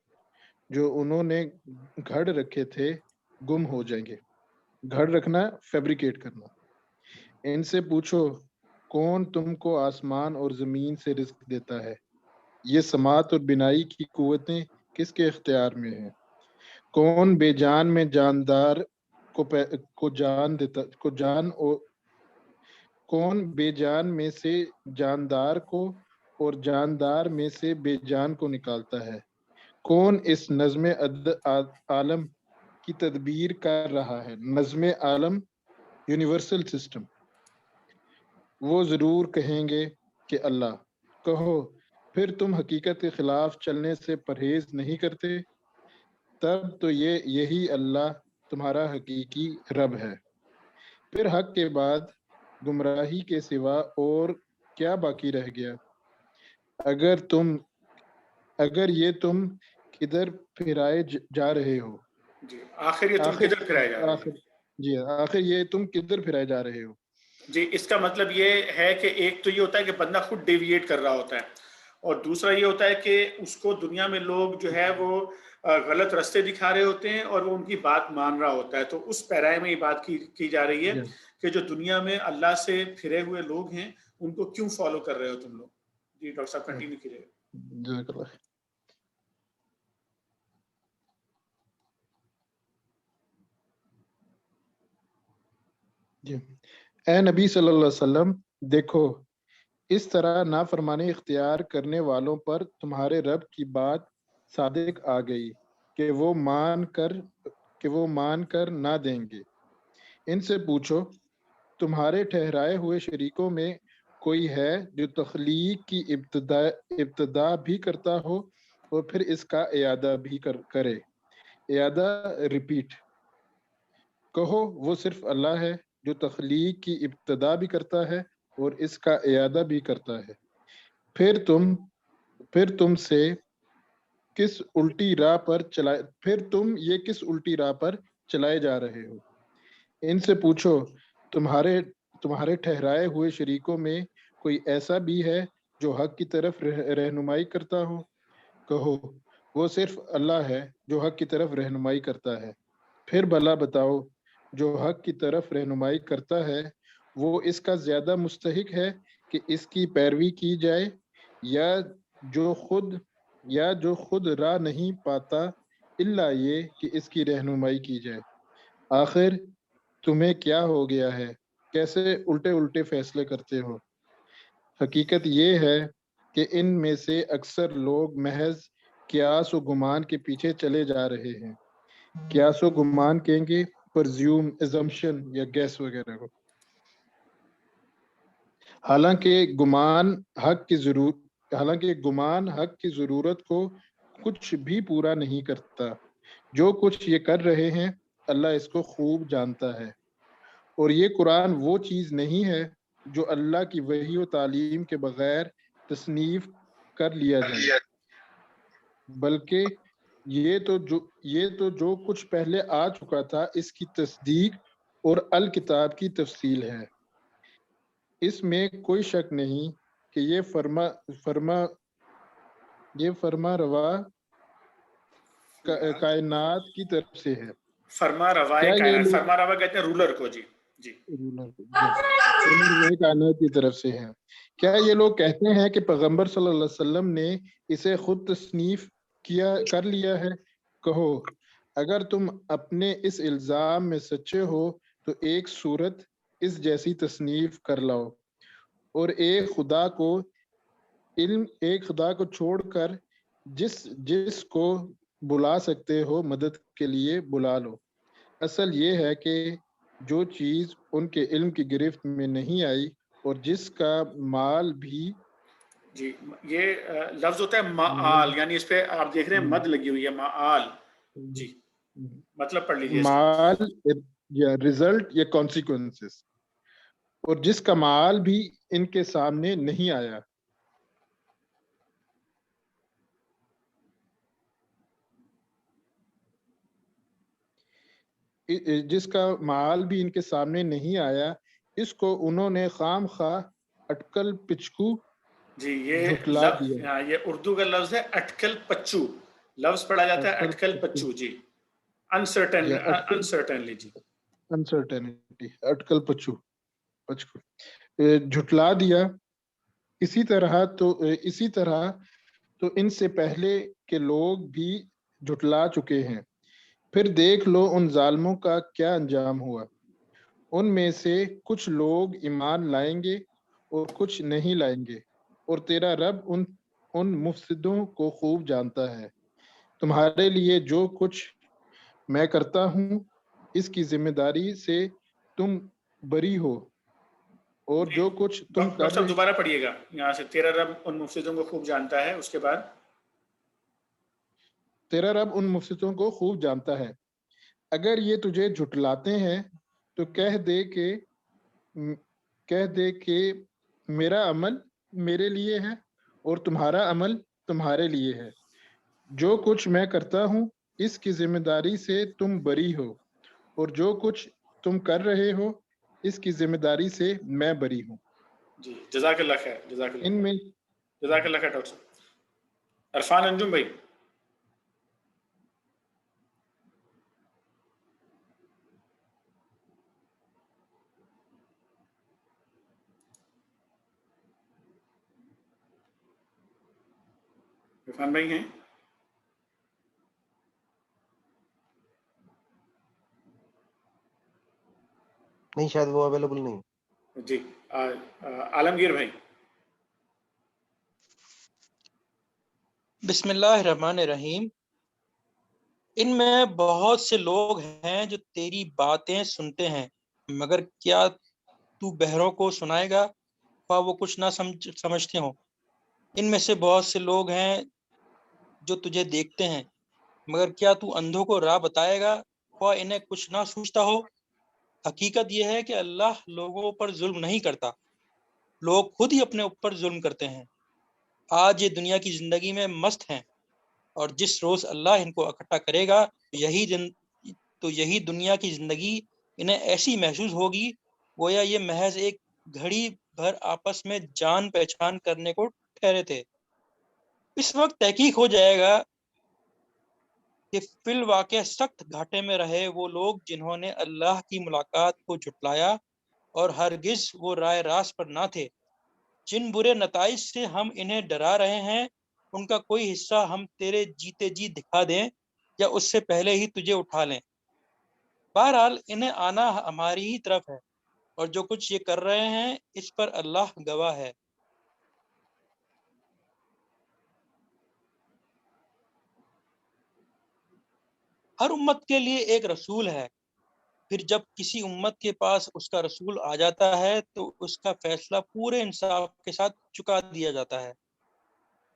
جو انہوں نے گھڑ رکھے تھے گم ہو جائیں گے. گھڑ رکھنا، فیبریکیٹ کرنا. ان سے پوچھو کون تم کو آسمان اور زمین سے رزق دیتا ہے؟ یہ سماعت اور بینائی کی قوتیں کس کے اختیار میں ہیں؟ کون بے جان میں جاندار کون بے جان میں سے جاندار کو اور جاندار میں سے بے جان کو نکالتا ہے؟ کون اس نظم عالم کی تدبیر کر رہا ہے؟ نظم عالم، یونیورسل سسٹم. وہ ضرور کہیں گے کہ اللہ. کہو پھر تم حقیقت کے خلاف چلنے سے پرہیز نہیں کرتے؟ تب تو یہی اللہ تمہارا حقیقی رب ہے. پھر حق کے بعد گمراہی کے سوا اور کیا باقی رہ گیا؟ اگر یہ تم کدھر پھرائے جا رہے ہو؟ جی، آخر یہ تم کدھر پھرائے جا رہے ہو؟ جی آخر یہ تم کدھر پھرائے جا رہے ہو؟ جی اس کا مطلب یہ ہے کہ ایک تو یہ ہوتا ہے کہ بندہ خود ڈیویٹ کر رہا ہوتا ہے، اور دوسرا یہ ہوتا ہے کہ اس کو دنیا میں لوگ جو ہے وہ غلط راستے دکھا رہے ہوتے ہیں اور وہ ان کی بات مان رہا ہوتا ہے. تو اس پیرائے میں یہ بات کی جا رہی ہے کہ جو دنیا میں اللہ سے پھرے ہوئے لوگ ہیں ان کو کیوں فالو کر رہے ہو تم لوگ. جی ڈاکٹر صاحب کنٹینیو کیجیے. جزاک اللہ. جی اے نبی صلی اللہ علیہ وسلم دیکھو اس طرح نافرمانی اختیار کرنے والوں پر تمہارے رب کی بات صادق آ گئی کہ وہ مان کر نہ دیں گے. ان سے پوچھو تمہارے ٹھہرائے ہوئے شریکوں میں کوئی ہے جو تخلیق کی ابتدا بھی کرتا ہو اور پھر اس کا اعادہ بھی کرے. اعادہ ریپیٹ. کہو وہ صرف اللہ ہے جو تخلیق کی ابتدا بھی کرتا ہے اور اس کا اعادہ بھی کرتا ہے. پھر تم یہ کس الٹی راہ پر چلائے جا رہے ہو. ان سے پوچھو تمہارے ٹھہرائے ہوئے شریکوں میں کوئی ایسا بھی ہے جو حق کی طرف رہنمائی کرتا ہو. کہو وہ صرف اللہ ہے جو حق کی طرف رہنمائی کرتا ہے. پھر بھلا بتاؤ جو حق کی طرف رہنمائی کرتا ہے وہ اس کا زیادہ مستحق ہے کہ اس کی پیروی کی جائے یا جو خود راہ نہیں پاتا الا یہ کہ اس کی رہنمائی کی جائے. آخر تمہیں کیا ہو گیا ہے؟ کیسے الٹے فیصلے کرتے ہو؟ حقیقت یہ ہے کہ ان میں سے اکثر لوگ محض قیاس و گمان کے پیچھے چلے جا رہے ہیں. قیاس و گمان کہیں گے پرزیوم، ایزمپشن یا گیس وغیرہ کو. حالانکہ گمان حق کی ضرورت کو کچھ بھی پورا نہیں کرتا. جو کچھ یہ کر رہے ہیں اللہ اس کو خوب جانتا ہے. اور یہ قرآن وہ چیز نہیں ہے جو اللہ کی وحی و تعلیم کے بغیر تصنیف کر لیا جائے، بلکہ یہ تو جو کچھ پہلے آ چکا تھا اس کی تصدیق اور الکتاب کی تفصیل ہے. اس میں کوئی شک نہیں کہ یہ فرما روا کائنات کی طرف سے ہے. فرما روا کہتے ہیں رولر کو. جی جی کائنات کی طرف سے ہے. کیا یہ لوگ کہتے ہیں کہ پیغمبر صلی اللہ علیہ وسلم نے اسے خود تصنیف کر لیا ہے؟ کہو اگر تم اپنے اس الزام میں سچے ہو تو ایک صورت اس جیسی تصنیف کر لاؤ اور ایک خدا کو چھوڑ کر جس کو بلا سکتے ہو مدد کے لیے بلا لو. اصل یہ ہے کہ جو چیز ان کے علم کی گرفت میں نہیں آئی اور جس کا مال بھی. جی یہ لفظ ہوتا ہے معال، یعنی اس پہ آپ دیکھ رہے ہیں مد لگی ہوئی ہے معال. جی مطلب پڑھ لیجیے. مال یا ریزلٹ یا کانسیکوینسز، اور جس کا مال بھی ان کے سامنے نہیں آیا. جس کا مال بھی ان کے سامنے نہیں آیا اس کو انہوں نے خام خواہ اٹکل پچکو. جی یہ اردو کا لفظ ہے اٹکل پچو. لفظ پڑھا جاتا ہے اٹکل پچو. جی انسرٹنلی. جی انسرٹینٹی اٹکل پچو جھٹلا دیا. اسی طرح تو ان سے پہلے کے لوگ بھی جھٹلا چکے ہیں. پھر دیکھ لو ان ظالموں کا کیا انجام ہوا. ان میں سے کچھ لوگ ایمان لائیں گے اور کچھ نہیں لائیں گے، اور تیرا رب ان مفسدوں کو خوب جانتا ہے. تمہارے لیے جو کچھ میں کرتا ہوں اس کی ذمہ داری سے تم بری ہو، اور جو کچھ تم کر رہے. دوبارہ پڑھیے گا یہاں سے. تیرا رب ان مفسدوں کو خوب جانتا ہے، اس کے بعد تیرا رب ان مفسدوں کو خوب جانتا ہے. اگر یہ تجھے جھٹلاتے ہیں تو کہہ دے کہ میرا عمل میرے لیے ہے اور تمہارا عمل تمہارے لیے ہے. جو کچھ میں کرتا ہوں اس کی ذمہ داری سے تم بری ہو، اور جو کچھ تم کر رہے ہو اس کی ذمہ داری سے میں بری ہوں۔ جی جزاک اللہ خیر، جزاک اللہ ان میں جزاک اللہ خیر ڈاکٹر صاحب۔ عرفان انجم بھائی، عرفان بھائی ہیں؟ نہیں، شاید وہ اویلیبل نہیں۔ جی عالمگیر بھائی۔ بسم اللہ الرحمن الرحیم۔ ان میں بہت سے لوگ ہیں جو تیری باتیں سنتے ہیں، مگر کیا تو بہروں کو سنائے گا خواہ وہ کچھ نہ سمجھتے ہوں۔ ان میں سے بہت سے لوگ ہیں جو تجھے دیکھتے ہیں، مگر کیا تو اندھوں کو راہ بتائے گا خواہ انہیں کچھ نہ سوچتا ہو۔ حقیقت یہ ہے کہ اللہ لوگوں پر ظلم نہیں کرتا، لوگ خود ہی اپنے اوپر ظلم کرتے ہیں۔ آج یہ دنیا کی زندگی میں مست ہیں، اور جس روز اللہ ان کو اکٹھا کرے گا تو یہی دنیا کی زندگی انہیں ایسی محسوس ہوگی گویا یہ محض ایک گھڑی بھر آپس میں جان پہچان کرنے کو ٹھہرے تھے۔ اس وقت تحقیق ہو جائے گا کہ فی الواقع سخت گھاٹے میں رہے وہ لوگ جنہوں نے اللہ کی ملاقات کو جھٹلایا اور ہرگز وہ رائے راست پر نہ تھے۔ جن برے نتائج سے ہم انہیں ڈرا رہے ہیں ان کا کوئی حصہ ہم تیرے جیتے جی دکھا دیں یا اس سے پہلے ہی تجھے اٹھا لیں۔ بہرحال انہیں آنا ہماری ہی طرف ہے، اور جو کچھ یہ کر رہے ہیں اس پر اللہ گواہ ہے۔ ہر امت کے لیے ایک رسول ہے، پھر جب کسی امت کے پاس اس کا رسول آ جاتا ہے تو اس کا فیصلہ پورے انصاف کے ساتھ چکا دیا جاتا ہے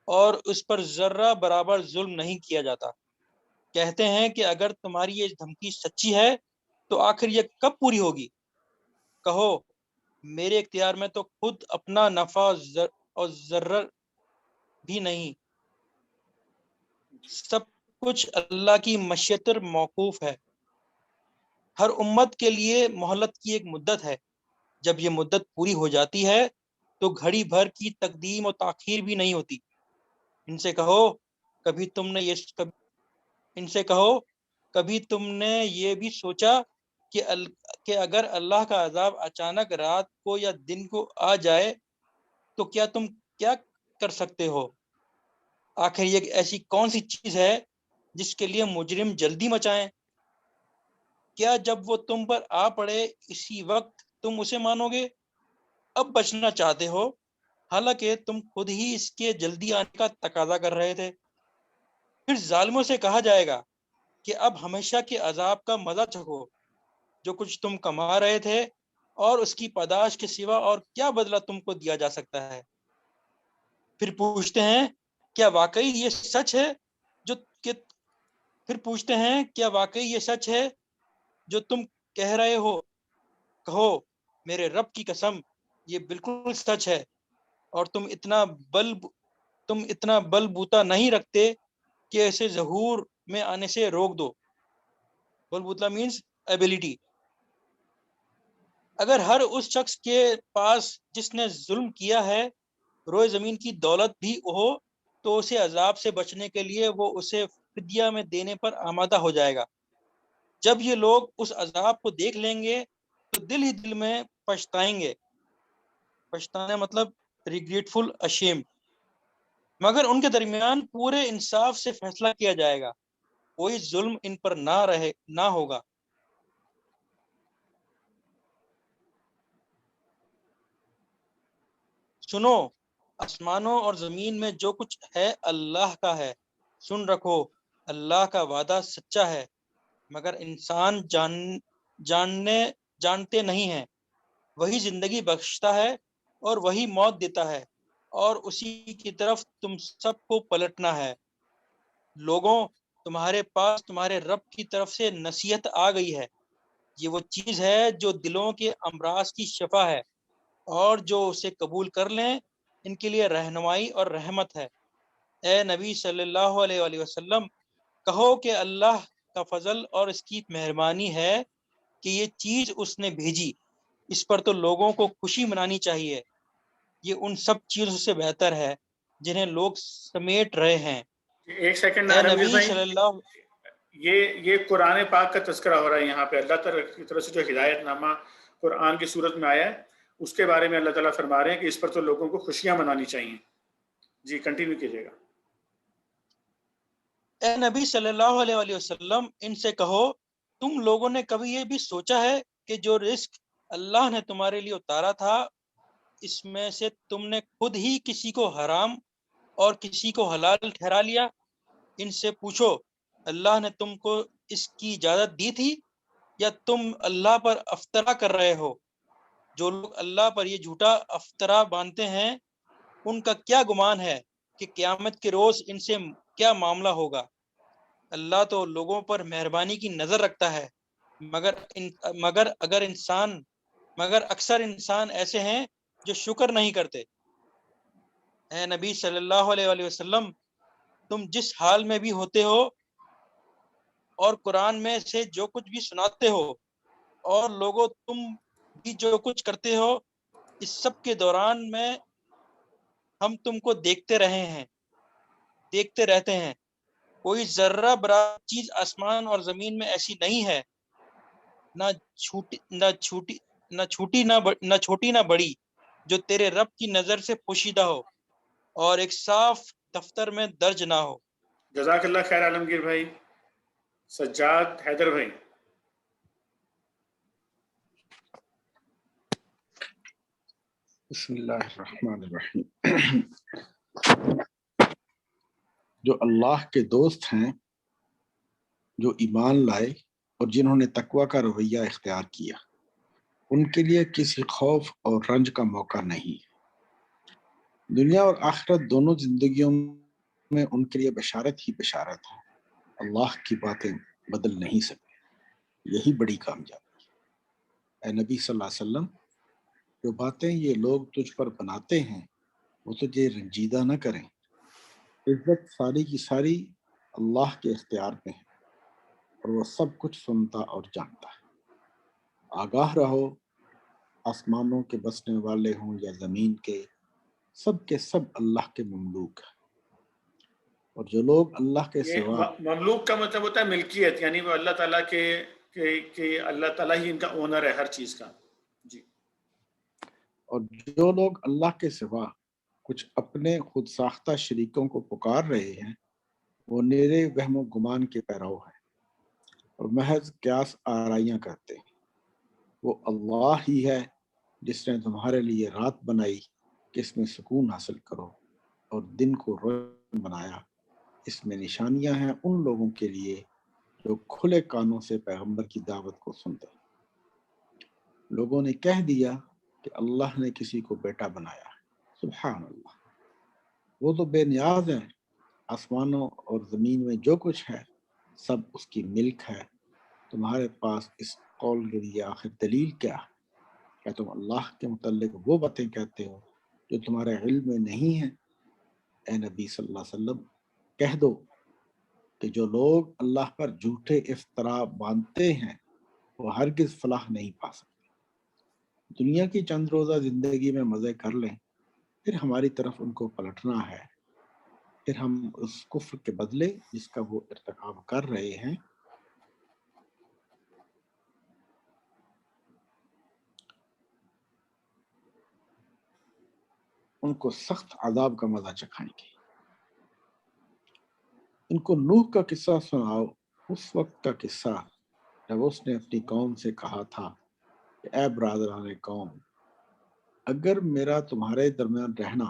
اور اس پر ذرہ برابر ظلم نہیں کیا جاتا۔ کہتے ہیں کہ اگر تمہاری یہ دھمکی سچی ہے تو آخر یہ کب پوری ہوگی؟ کہو میرے اختیار میں تو خود اپنا نفع اور ضرر بھی نہیں، سب کچھ اللہ کی مشیت پر موقوف ہے۔ ہر امت کے لیے مہلت کی ایک مدت ہے، جب یہ مدت پوری ہو جاتی ہے تو گھڑی بھر کی تقدیم و تاخیر بھی نہیں ہوتی۔ ان سے کہو کبھی تم نے یہ بھی سوچا کہ اگر اللہ کا عذاب اچانک رات کو یا دن کو آ جائے تو کیا تم کیا کر سکتے ہو؟ آخر یہ ایسی کون سی چیز ہے جس کے لیے مجرم جلدی مچائیں؟ کیا جب وہ تم پر آ پڑے اسی وقت تم اسے مانو گے؟ اب بچنا چاہتے ہو، حالانکہ تم خود ہی اس کے جلدی آنے کا تقاضا کر رہے تھے۔ پھر ظالموں سے کہا جائے گا کہ اب ہمیشہ کے عذاب کا مزہ چکھو، جو کچھ تم کما رہے تھے، اور اس کی پاداش کے سوا اور کیا بدلہ تم کو دیا جا سکتا ہے؟ پھر پوچھتے ہیں کیا واقعی یہ سچ ہے جو تم کہہ رہے ہو؟ کہو میرے رب کی قسم یہ بالکل سچ ہے، اور تم اتنا بل بوتا نہیں رکھتے کہ اسے ظہور میں آنے سے روک دو۔ بل بوتا مینز ایبیلٹی۔ اگر ہر اس شخص کے پاس جس نے ظلم کیا ہے روئے زمین کی دولت بھی ہو تو اسے عذاب سے بچنے کے لیے وہ اسے فدیہ میں دینے پر آمادہ ہو جائے گا۔ جب یہ لوگ اس عذاب کو دیکھ لیں گے تو دل ہی دل میں پچھتائیں گے۔ پچھتانا مطلب ریگریٹفل، اشیم۔ مگر ان کے درمیان پورے انصاف سے فیصلہ کیا جائے گا، کوئی ظلم ان پر نہ ہوگا۔ سنو، آسمانوں اور زمین میں جو کچھ ہے اللہ کا ہے، سن رکھو اللہ کا وعدہ سچا ہے، مگر انسان جانتے نہیں ہیں۔ وہی زندگی بخشتا ہے اور وہی موت دیتا ہے، اور اسی کی طرف تم سب کو پلٹنا ہے۔ لوگوں، تمہارے پاس تمہارے رب کی طرف سے نصیحت آ گئی ہے، یہ وہ چیز ہے جو دلوں کے امراض کی شفا ہے، اور جو اسے قبول کر لیں ان کے لیے رہنمائی اور رحمت ہے۔ اے نبی صلی اللہ علیہ وآلہ وسلم، کہو کہ اللہ کا فضل اور اس کی مہربانی ہے کہ یہ چیز اس نے بھیجی، اس پر تو لوگوں کو خوشی منانی چاہیے، یہ ان سب چیزوں سے بہتر ہے جنہیں لوگ سمیٹ رہے ہیں۔ ایک سیکنڈ اے عالمگیر نبی بھائی، صلی اللہ یہ قرآن پاک کا تذکرہ ہو رہا ہے یہاں پہ، اللہ تعالیٰ کی طرف سے جو ہدایت نامہ قرآن کی صورت میں آیا ہے اس کے بارے میں اللہ تعالیٰ فرما رہے ہیں کہ اس پر تو لوگوں کو خوشیاں منانی چاہیے۔ جی کنٹینیو کیجیے گا۔ اے نبی صلی اللہ علیہ وآلہ وسلم، ان سے کہو تم لوگوں نے کبھی یہ بھی سوچا ہے کہ جو رزق اللہ نے تمہارے لیے اتارا تھا اس میں سے تم نے خود ہی کسی کو حرام اور کسی کو حلال ٹھہرا لیا؟ ان سے پوچھو اللہ نے تم کو اس کی اجازت دی تھی یا تم اللہ پر افطرا کر رہے ہو؟ جو لوگ اللہ پر یہ جھوٹا افطرا باندھتے ہیں ان کا کیا گمان ہے کہ قیامت کے روز ان سے کیا معاملہ ہوگا؟ اللہ تو لوگوں پر مہربانی کی نظر رکھتا ہے، مگر اکثر انسان ایسے ہیں جو شکر نہیں کرتے۔ اے نبی صلی اللہ علیہ وآلہ وسلم، تم جس حال میں بھی ہوتے ہو اور قرآن میں سے جو کچھ بھی سناتے ہو اور لوگوں تم بھی جو کچھ کرتے ہو، اس سب کے دوران میں ہم تم کو دیکھتے رہتے ہیں۔ کوئی ذرہ برابر چیز آسمان اور زمین میں ایسی نہیں ہے، نہ چھوٹی نہ بڑی، جو تیرے رب کی نظر سے پوشیدہ ہو اور ایک صاف دفتر میں درج نہ ہو۔ جزاک اللہ خیر عالمگیر بھائی۔ سجاد حیدر بھائی۔ بسم اللہ الرحمن الرحیم۔ جو اللہ کے دوست ہیں، جو ایمان لائے اور جنہوں نے تقوی کا رویہ اختیار کیا، ان کے لیے کسی خوف اور رنج کا موقع نہیں۔ دنیا اور آخرت دونوں زندگیوں میں ان کے لیے بشارت ہی بشارت ہے۔ اللہ کی باتیں بدل نہیں سکتے، یہی بڑی کامیابی ہے۔ اے نبی صلی اللہ علیہ وسلم، جو باتیں یہ لوگ تجھ پر بناتے ہیں وہ تجھے رنجیدہ نہ کریں۔ عزت ساری کی ساری اللہ کے اختیار میں ہے اور وہ سب کچھ سنتا اور جانتا ہے۔ آگاہ رہو، آسمانوں کے بسنے والے ہوں یا زمین کے سب اللہ کے مملوک ہیں، اور جو لوگ اللہ کے سوا، مملوک کا مطلب ہوتا ہے ملکیت، یعنی وہ اللہ تعالیٰ کہ اللہ تعالیٰ ہی ان کا اونر ہے ہر چیز کا۔ جی۔ اور جو لوگ اللہ کے سوا کچھ اپنے خود ساختہ شریکوں کو پکار رہے ہیں وہ نیرے وہم و گمان کے پیرو ہیں اور محض قیاس آرائیاں کرتے ہیں۔ وہ اللہ ہی ہے جس نے تمہارے لیے رات بنائی کہ اس میں سکون حاصل کرو اور دن کو روشن بنایا۔ اس میں نشانیاں ہیں ان لوگوں کے لیے جو کھلے کانوں سے پیغمبر کی دعوت کو سنتے ہیں۔ لوگوں نے کہہ دیا کہ اللہ نے کسی کو بیٹا بنایا۔ سبحان اللہ، وہ تو بے نیاز ہیں۔ آسمانوں اور زمین میں جو کچھ ہے سب اس کی ملک ہے۔ تمہارے پاس اس قول کے لیے آخر دلیل کیا ہے؟ کیا تم اللہ کے متعلق وہ باتیں کہتے ہو جو تمہارے علم میں نہیں ہیں؟ اے نبی صلی اللہ علیہ وسلم، کہہ دو کہ جو لوگ اللہ پر جھوٹے افترا باندھتے ہیں وہ ہرگز فلاح نہیں پا سکتے۔ دنیا کی چند روزہ زندگی میں مزے کر لیں، پھر ہماری طرف ان کو پلٹنا ہے، پھر ہم اس کفر کے بدلے جس کا وہ ارتکاب کر رہے ہیں ان کو سخت عذاب کا مزہ چکھائیں گے۔ ان کو نوح کا قصہ سناؤ، اس وقت کا قصہ جب اس نے اپنی قوم سے کہا تھا کہ اے برادران قوم، اگر میرا تمہارے درمیان رہنا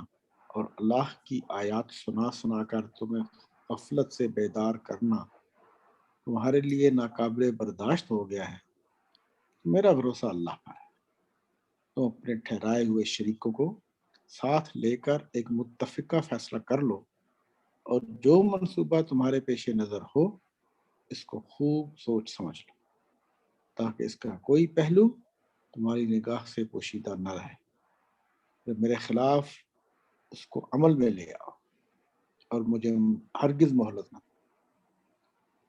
اور اللہ کی آیات سنا کر تمہیں غفلت سے بیدار کرنا تمہارے لیے ناقابل برداشت ہو گیا ہے تو میرا بھروسہ اللہ پر ہے۔ تم اپنے ٹھہرائے ہوئے شریکوں کو ساتھ لے کر ایک متفقہ فیصلہ کر لو، اور جو منصوبہ تمہارے پیش نظر ہو اس کو خوب سوچ سمجھ لو تاکہ اس کا کوئی پہلو تمہاری نگاہ سے پوشیدہ نہ رہے۔ جب میرے خلاف اس کو عمل میں لے آؤ اور مجھے ہرگز مہلت نہ۔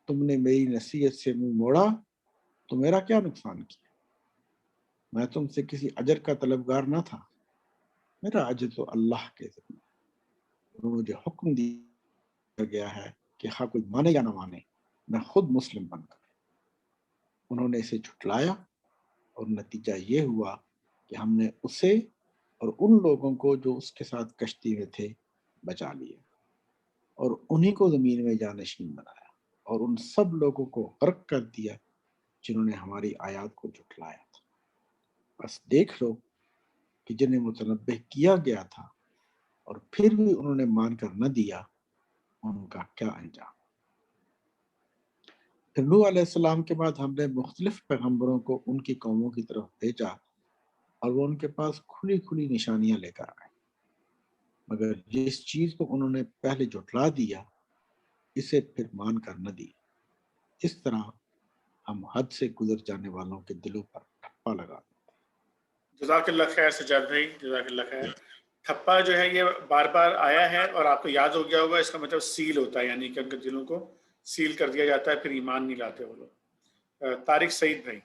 تم نے میری نصیحت سے منہ موڑا تو میرا کیا نقصان کیا؟ میں تم سے کسی اجر کا طلبگار نہ تھا، میرا اجر تو اللہ کے ذمہ ہے۔ مجھے حکم دیا گیا ہے کہ خواہ کوئی مانے یا نہ مانے، میں خود مسلم بن کر۔ انہوں نے اسے جھٹلایا اور نتیجہ یہ ہوا کہ ہم نے اسے اور ان لوگوں کو جو اس کے ساتھ کشتی میں تھے بچا لیا، اور انہی کو زمین میں جانشین بنایا، اور ان سب لوگوں کو غرق کر دیا جنہوں نے ہماری آیات کو جھٹلایا تھا۔ بس دیکھ لو کہ جنہیں متنبہ کیا گیا تھا اور پھر بھی انہوں نے مان کر نہ دیا، ان کا کیا انجام۔ پھر نوح علیہ السلام کے بعد ہم نے مختلف پیغمبروں کو ان کی قوموں کی طرف بھیجا، اور وہ ان کے پاس کھلی کھلی نشانیاں لے کر آئے، مگر جس چیز کو انہوں نے پہلے جھٹلا دیا اسے پھر مان کر نہ دی۔ اس طرح ہم حد سے گزر جانے والوں کے دلوں پر ٹھپا لگا دیں۔ جزاک اللہ خیر سجاد بھائی، جزاک اللہ خیر۔ ٹھپا جو ہے یہ بار بار آیا ہے اور آپ کو یاد ہو گیا ہوگا، اس کا مطلب سیل ہوتا ہے، یعنی کہ ان کے دلوں کو سیل کر دیا جاتا ہے، پھر ایمان نہیں لاتے وہ لوگ۔ طارق سعید بھائی۔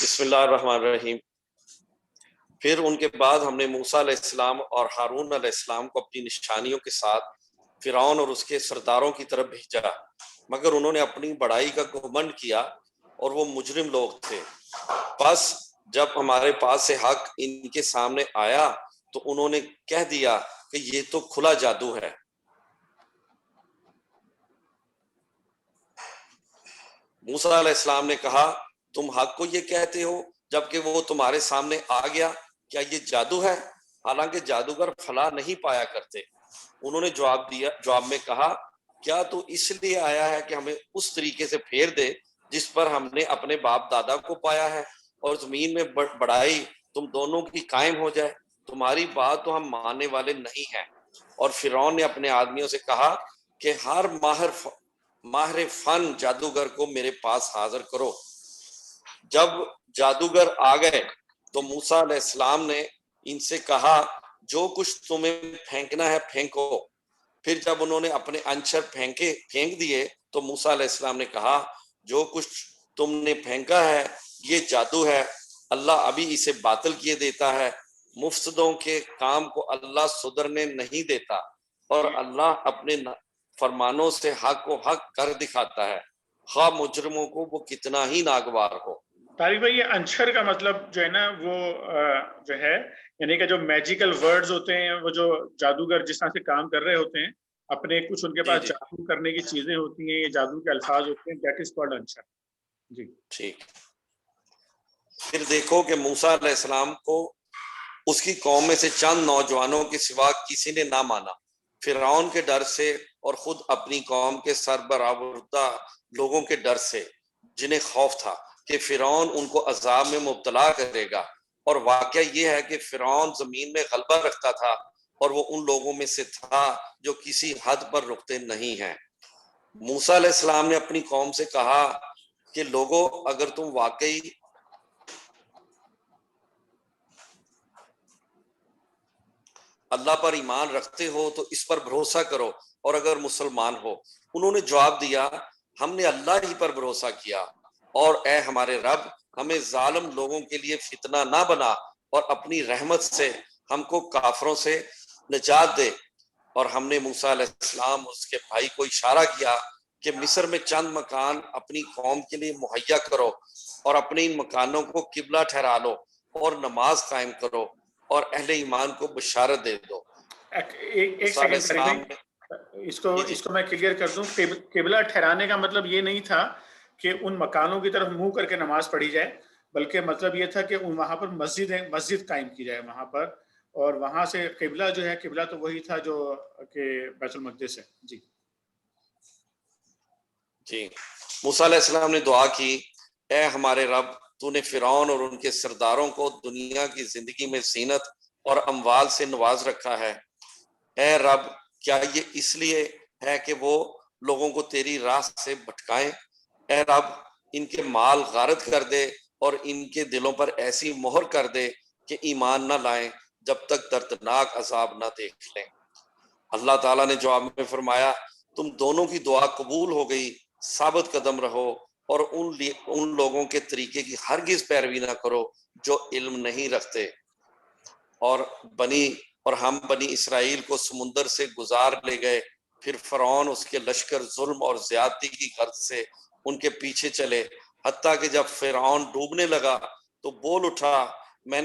بسم اللہ الرحمن الرحیم۔ پھر ان کے بعد ہم نے موسیٰ علیہ السلام اور ہارون علیہ السلام کو اپنی نشانیوں کے ساتھ فرعون اور اس کے سرداروں کی طرف بھیجا، مگر انہوں نے اپنی بڑائی کا گھمنڈ کیا اور وہ مجرم لوگ تھے۔ بس جب ہمارے پاس سے حق ان کے سامنے آیا تو انہوں نے کہہ دیا کہ یہ تو کھلا جادو ہے۔ موسیٰ علیہ السلام نے کہا تم حق کو یہ کہتے ہو جبکہ وہ تمہارے سامنے آ گیا، کیا یہ جادو ہے؟ حالانکہ جادوگر فلاح نہیں پایا کرتے۔ انہوں نے جواب میں کہا کیا تو اس لیے آیا ہے کہ ہمیں اس طریقے سے پھیر دے جس پر ہم نے اپنے باپ دادا کو پایا ہے، اور زمین میں بڑائی تم دونوں کی قائم ہو جائے؟ تمہاری بات تو ہم ماننے والے نہیں ہیں۔ اور فرعون نے اپنے آدمیوں سے کہا کہ ہر ماہر فن جادوگر کو میرے پاس حاضر کرو۔ جب جادوگر آ گئے تو موسیٰ علیہ السلام نے ان سے کہا جو کچھ تمہیں پھینکنا ہے پھینکو۔ پھر جب انہوں نے اپنے انچر پھینک دیے تو موسیٰ علیہ السلام نے کہا جو کچھ تم نے پھینکا ہے یہ جادو ہے، اللہ ابھی اسے باطل کیے دیتا ہے۔ مفسدوں کے کام کو اللہ سدھرنے نہیں دیتا، اور اللہ اپنے فرمانوں سے حق کو حق کر دکھاتا ہے، خواہ مجرموں کو وہ کتنا ہی ناگوار ہو۔ طارق بھائی یہ انچر کا مطلب جو ہے نا وہ جو ہے یعنی کہ جو میجیکل ورڈز ہوتے ہیں، وہ جو جادوگر جس طرح سے کام کر رہے ہوتے ہیں، اپنے کچھ ان کے پاس جادو کرنے کی چیزیں ہوتی ہیں، یہ جادو کے الفاظ ہوتے ہیں، دیٹ از کالڈ انچر۔ جی ٹھیک۔ پھر دیکھو کہ موسیٰ علیہ السلام کو اس کی قوم میں سے چند نوجوانوں کے سوا کسی نے نہ مانا، فرعون کے ڈر سے اور خود اپنی قوم کے سربراہ لوگوں کے ڈر سے، جنہیں خوف تھا کہ فرعون ان کو عذاب میں مبتلا کرے گا۔ اور واقعہ یہ ہے کہ فرعون زمین میں غلبہ رکھتا تھا، اور وہ ان لوگوں میں سے تھا جو کسی حد پر رکتے نہیں ہیں۔ موسیٰ علیہ السلام نے اپنی قوم سے کہا کہ لوگو اگر تم واقعی اللہ پر ایمان رکھتے ہو تو اس پر بھروسہ کرو، اور اگر مسلمان ہو۔ انہوں نے جواب دیا ہم نے اللہ ہی پر بھروسہ کیا، اور اے ہمارے رب ہمیں ظالم لوگوں کے لیے فتنہ نہ بنا، اور اپنی رحمت سے ہم کو کافروں سے نجات دے۔ اور ہم نے موسیٰ علیہ السلام اور اس کے بھائی کو اشارہ کیا کہ مصر میں چند مکان اپنی قوم کے لیے مہیا کرو، اور اپنے ان مکانوں کو قبلہ ٹھہرا لو، اور نماز قائم کرو، اور اہل ایمان کو بشارت دے دو۔ ایک سیکنڈ اس کو میں کلیئر کر دوں۔ قبلہ ٹھہرانے کا مطلب یہ نہیں تھا کہ ان مکانوں کی طرف منہ کر کے نماز پڑھی جائے، بلکہ مطلب یہ تھا کہ وہاں پر مسجد قائم کی جائے وہاں پر، اور وہاں سے قبلہ جو ہے، قبلہ تو وہی تھا جو کہ بیت المقدس ہے۔ جی جی موسیٰ علیہ السلام نے دعا کی اے ہمارے رب تو نے فرعون اور ان کے سرداروں کو دنیا کی زندگی میں زینت اور اموال سے نواز رکھا ہے۔ اے رب کیا یہ اس لیے ہے کہ وہ لوگوں کو تیری راہ سے بھٹکائیں؟ اے رب ان کے مال غارت کر دے اور ان کے دلوں پر ایسی مہر کر دے کہ ایمان نہ لائیں جب تک دردناک عذاب نہ دیکھ لیں۔ اللہ تعالیٰ نے جواب میں فرمایا تم دونوں کی دعا قبول ہو گئی، ثابت قدم رہو اور ان لوگوں کے طریقے کی ہرگز پیروی نہ کرو جو علم نہیں رکھتے۔ اور ہم بنی اسرائیل کو سمندر سے گزار لے گئے، پھر فرعون اس کے لشکر ظلم اور زیادتی کی غرض سے ان کے پیچھے چلے، حتیٰ کہ جب فرعون ڈوبنے لگا تو بول اٹھا میں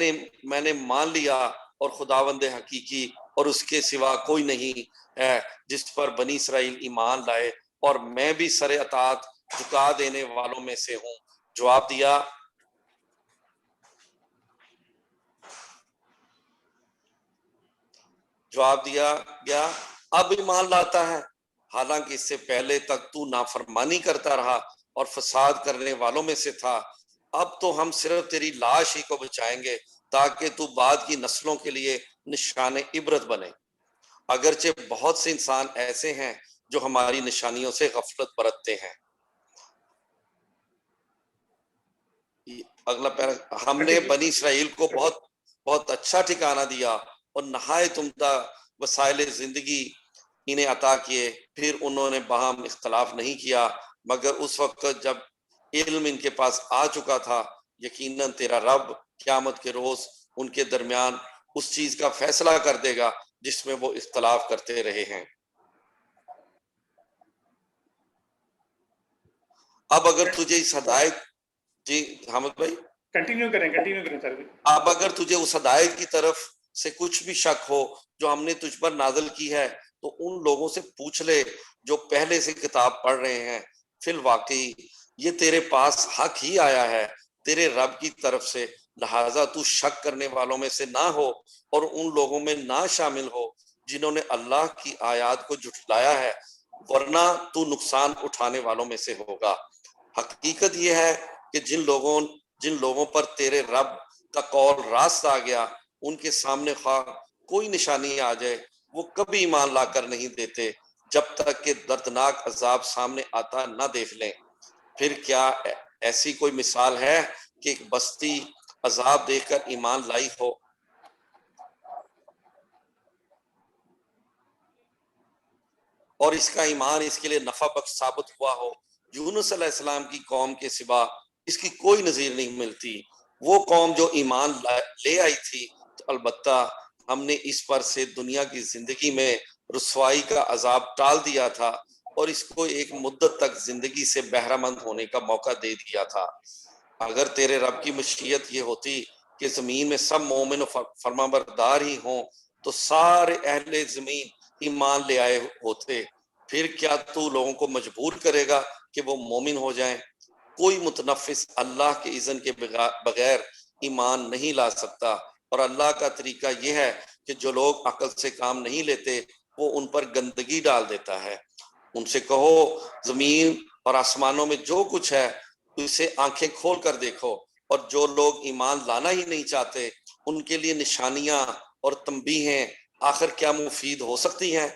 نے مان لیا اور خداوند حقیقی اور اس کے سوا کوئی نہیں ہے جس پر بنی اسرائیل ایمان لائے، اور میں بھی سر اطاعت جھکا دینے والوں میں سے ہوں۔ جواب دیا گیا اب ایمان لاتا ہے، حالانکہ اس سے پہلے تک تو نافرمانی کرتا رہا اور فساد کرنے والوں میں سے تھا۔ اب تو ہم صرف تیری لاش ہی کو بچائیں گے تاکہ تو بعد کی نسلوں کے لیے نشان عبرت بنے۔ اگرچہ بہت سے انسان ایسے ہیں جو ہماری نشانیوں سے غفلت برتتے ہیں۔ اگلا پیرا، ہم نے بنی اسرائیل کو بہت اچھا ٹھکانہ دیا اور نہایت عمدہ وسائل زندگی انہیں عطا کیے، پھر انہوں نے باہم اختلاف نہیں کیا مگر اس وقت جب علم ان کے پاس آ چکا تھا۔ یقیناً تیرا رب قیامت کے روز ان کے درمیان اس چیز کا فیصلہ کر دے گا جس میں وہ اختلاف کرتے رہے ہیں۔ اب اگر تجھے اس ہدایت، جی حامد بھائی کنٹینیو کریں سر۔ اب اگر تجھے اس ہدایت کی طرف سے کچھ بھی شک ہو جو ہم نے تجھ پر نازل کی ہے تو ان لوگوں سے پوچھ لے جو پہلے سے کتاب پڑھ رہے ہیں۔ فی الواقعی یہ تیرے پاس حق ہی آیا ہے تیرے رب کی طرف سے، لہٰذا تو شک کرنے والوں میں سے نہ ہو اور ان لوگوں میں نہ شامل ہو جنہوں نے اللہ کی آیات کو جھٹلایا ہے، ورنہ تو نقصان اٹھانے والوں میں سے ہوگا۔ حقیقت یہ ہے کہ جن لوگوں پر تیرے رب کا قول راست آ گیا، ان کے سامنے خواہ کوئی نشانی آ جائے وہ کبھی ایمان لا کر نہیں دیتے جب تک کہ دردناک عذاب سامنے آتا نہ دیکھ لیں۔ پھر کیا ایسی کوئی مثال ہے کہ ایک بستی عذاب دیکھ کر ایمان لائی ہو؟ اور اس کا ایمان اس کے لیے نفع بخش ثابت ہوا ہو۔ یونس علیہ السلام کی قوم کے سوا اس کی کوئی نظیر نہیں ملتی۔ وہ قوم جو ایمان لے آئی تھی تو البتہ ہم نے اس پر سے دنیا کی زندگی میں رسوائی کا عذاب ٹال دیا تھا اور اس کو ایک مدت تک زندگی سے بہرہ مند ہونے کا موقع دے دیا تھا۔ اگر تیرے رب کی مشیت یہ ہوتی کہ زمین میں سب مومن و فرمانبردار ہی ہوں تو سارے اہل زمین ایمان لے آئے ہوتے، پھر کیا تو لوگوں کو مجبور کرے گا کہ وہ مومن ہو جائیں؟ کوئی متنفس اللہ کے اذن کے بغیر ایمان نہیں لا سکتا، اور اللہ کا طریقہ یہ ہے کہ جو لوگ عقل سے کام نہیں لیتے وہ ان پر گندگی ڈال دیتا ہے۔ ان سے کہو زمین اور آسمانوں میں جو کچھ ہے اسے آنکھیں کھول کر دیکھو، اور جو لوگ ایمان لانا ہی نہیں چاہتے ان کے لیے نشانیاں اور تنبیہیں آخر کیا مفید ہو سکتی ہیں؟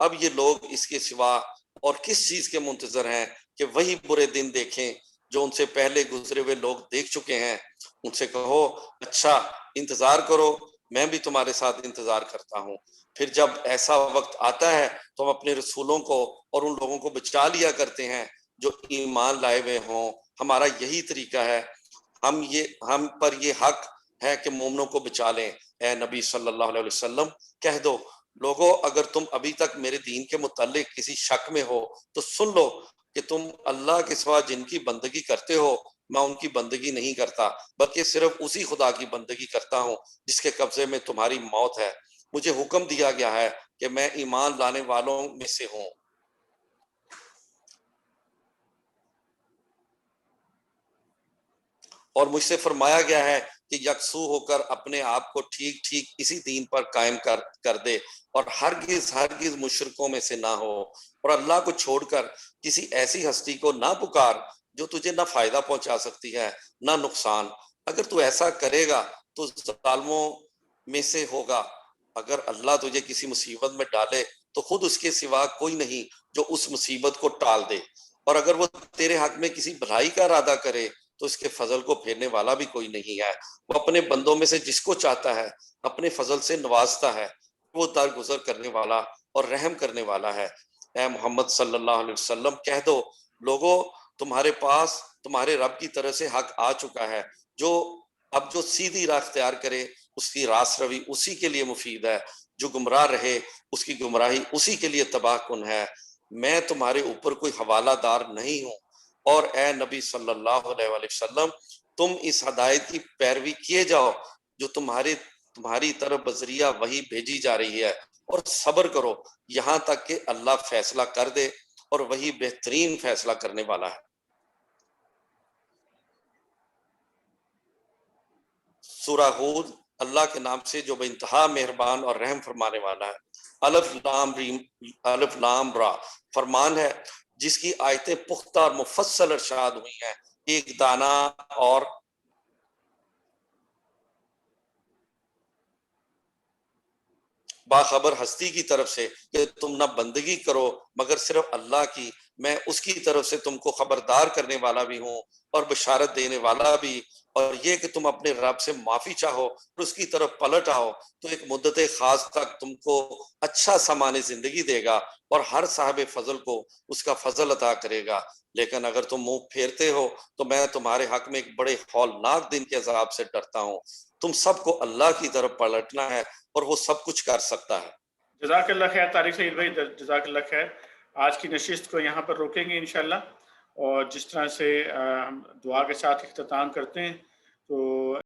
اب یہ لوگ اس کے سوا اور کس چیز کے منتظر ہیں کہ وہی برے دن دیکھیں جو ان سے پہلے گزرے ہوئے لوگ دیکھ چکے ہیں؟ ان سے کہو اچھا انتظار کرو، میں بھی تمہارے ساتھ انتظار کرتا ہوں۔ پھر جب ایسا وقت آتا ہے تو ہم اپنے رسولوں کو اور ان لوگوں کو بچا لیا کرتے ہیں جو ایمان لائے ہوئے ہوں۔ ہمارا یہی طریقہ ہے، ہم پر یہ حق ہے کہ مومنوں کو بچا لیں۔ اے نبی صلی اللہ علیہ وسلم کہہ دو لوگو اگر تم ابھی تک میرے دین کے متعلق کسی شک میں ہو تو سن لو کہ تم اللہ کے سوا جن کی بندگی کرتے ہو میں ان کی بندگی نہیں کرتا، بلکہ صرف اسی خدا کی بندگی کرتا ہوں جس کے قبضے میں تمہاری موت ہے۔ مجھے حکم دیا گیا ہے کہ میں ایمان لانے والوں میں سے ہوں۔ اور مجھ سے فرمایا گیا ہے کہ یکسو ہو کر اپنے آپ کو ٹھیک ٹھیک اسی دین پر قائم کر دے اور ہرگز مشرکوں میں سے نہ ہو، اور اللہ کو چھوڑ کر کسی ایسی ہستی کو نہ پکار جو تجھے نہ فائدہ پہنچا سکتی ہے نہ نقصان۔ اگر تو ایسا کرے گا تو ظالموں میں سے ہوگا۔ اگر اللہ تجھے کسی مصیبت میں ڈالے تو خود اس کے سوا کوئی نہیں جو اس مصیبت کو ٹال دے، اور اگر وہ تیرے حق میں کسی بھلائی کا ارادہ کرے تو اس کے فضل کو پھیرنے والا بھی کوئی نہیں ہے. وہ اپنے بندوں میں سے جس کو چاہتا ہے اپنے فضل سے نوازتا ہے. وہ درگزر کرنے والا اور رحم کرنے والا ہے. اے محمد صلی اللہ علیہ وسلم کہہ دو لوگوں تمہارے پاس تمہارے رب کی طرف سے حق آ چکا ہے. جو سیدھی راہ اختیار کرے اس کی راست روی اسی کے لیے مفید ہے. جو گمراہ رہے اس کی گمراہی اسی کے لیے تباہ کن ہے. میں تمہارے اوپر کوئی حوالہ دار نہیں ہوں. اور اے نبی صلی اللہ علیہ وسلم تم اس ہدایت کی پیروی کیے جاؤ جو تمہاری طرف بذریعہ وحی بھیجی جا رہی ہے، اور صبر کرو یہاں تک کہ اللہ فیصلہ کر دے، اور وہی بہترین فیصلہ کرنے والا ہے. سورہ ہود اللہ کے نام سے جو بے انتہا مہربان اور رحم فرمانے والا ہے. الف لام را فرمان ہے جس کی آیتیں پختہ اور مفصل ارشاد ہوئی ہیں ایک دانا اور باخبر ہستی کی طرف سے کہ تم نہ بندگی کرو مگر صرف اللہ کی، میں اس کی طرف سے تم کو خبردار کرنے والا بھی ہوں اور بشارت دینے والا بھی. اور یہ کہ تم اپنے رب سے معافی چاہو اور اس کی طرف پلٹ آؤ تو ایک مدت خاص تک تم کو اچھا سامان زندگی دے گا اور ہر صاحب فضل کو اس کا فضل عطا کرے گا. لیکن اگر تم منہ پھیرتے ہو تو میں تمہارے حق میں ایک بڑے ہولناک دن کے عذاب سے ڈرتا ہوں. تم سب کو اللہ کی طرف پلٹنا ہے اور وہ سب کچھ کر سکتا ہے. جزاک اللہ خیر طارق سعید بھائی، جزاک اللہ خیر. آج کی نشست کو یہاں پر روکیں گے انشاءاللہ، اور جس طرح سے ہم دعا کے ساتھ اختتام کرتے ہیں تو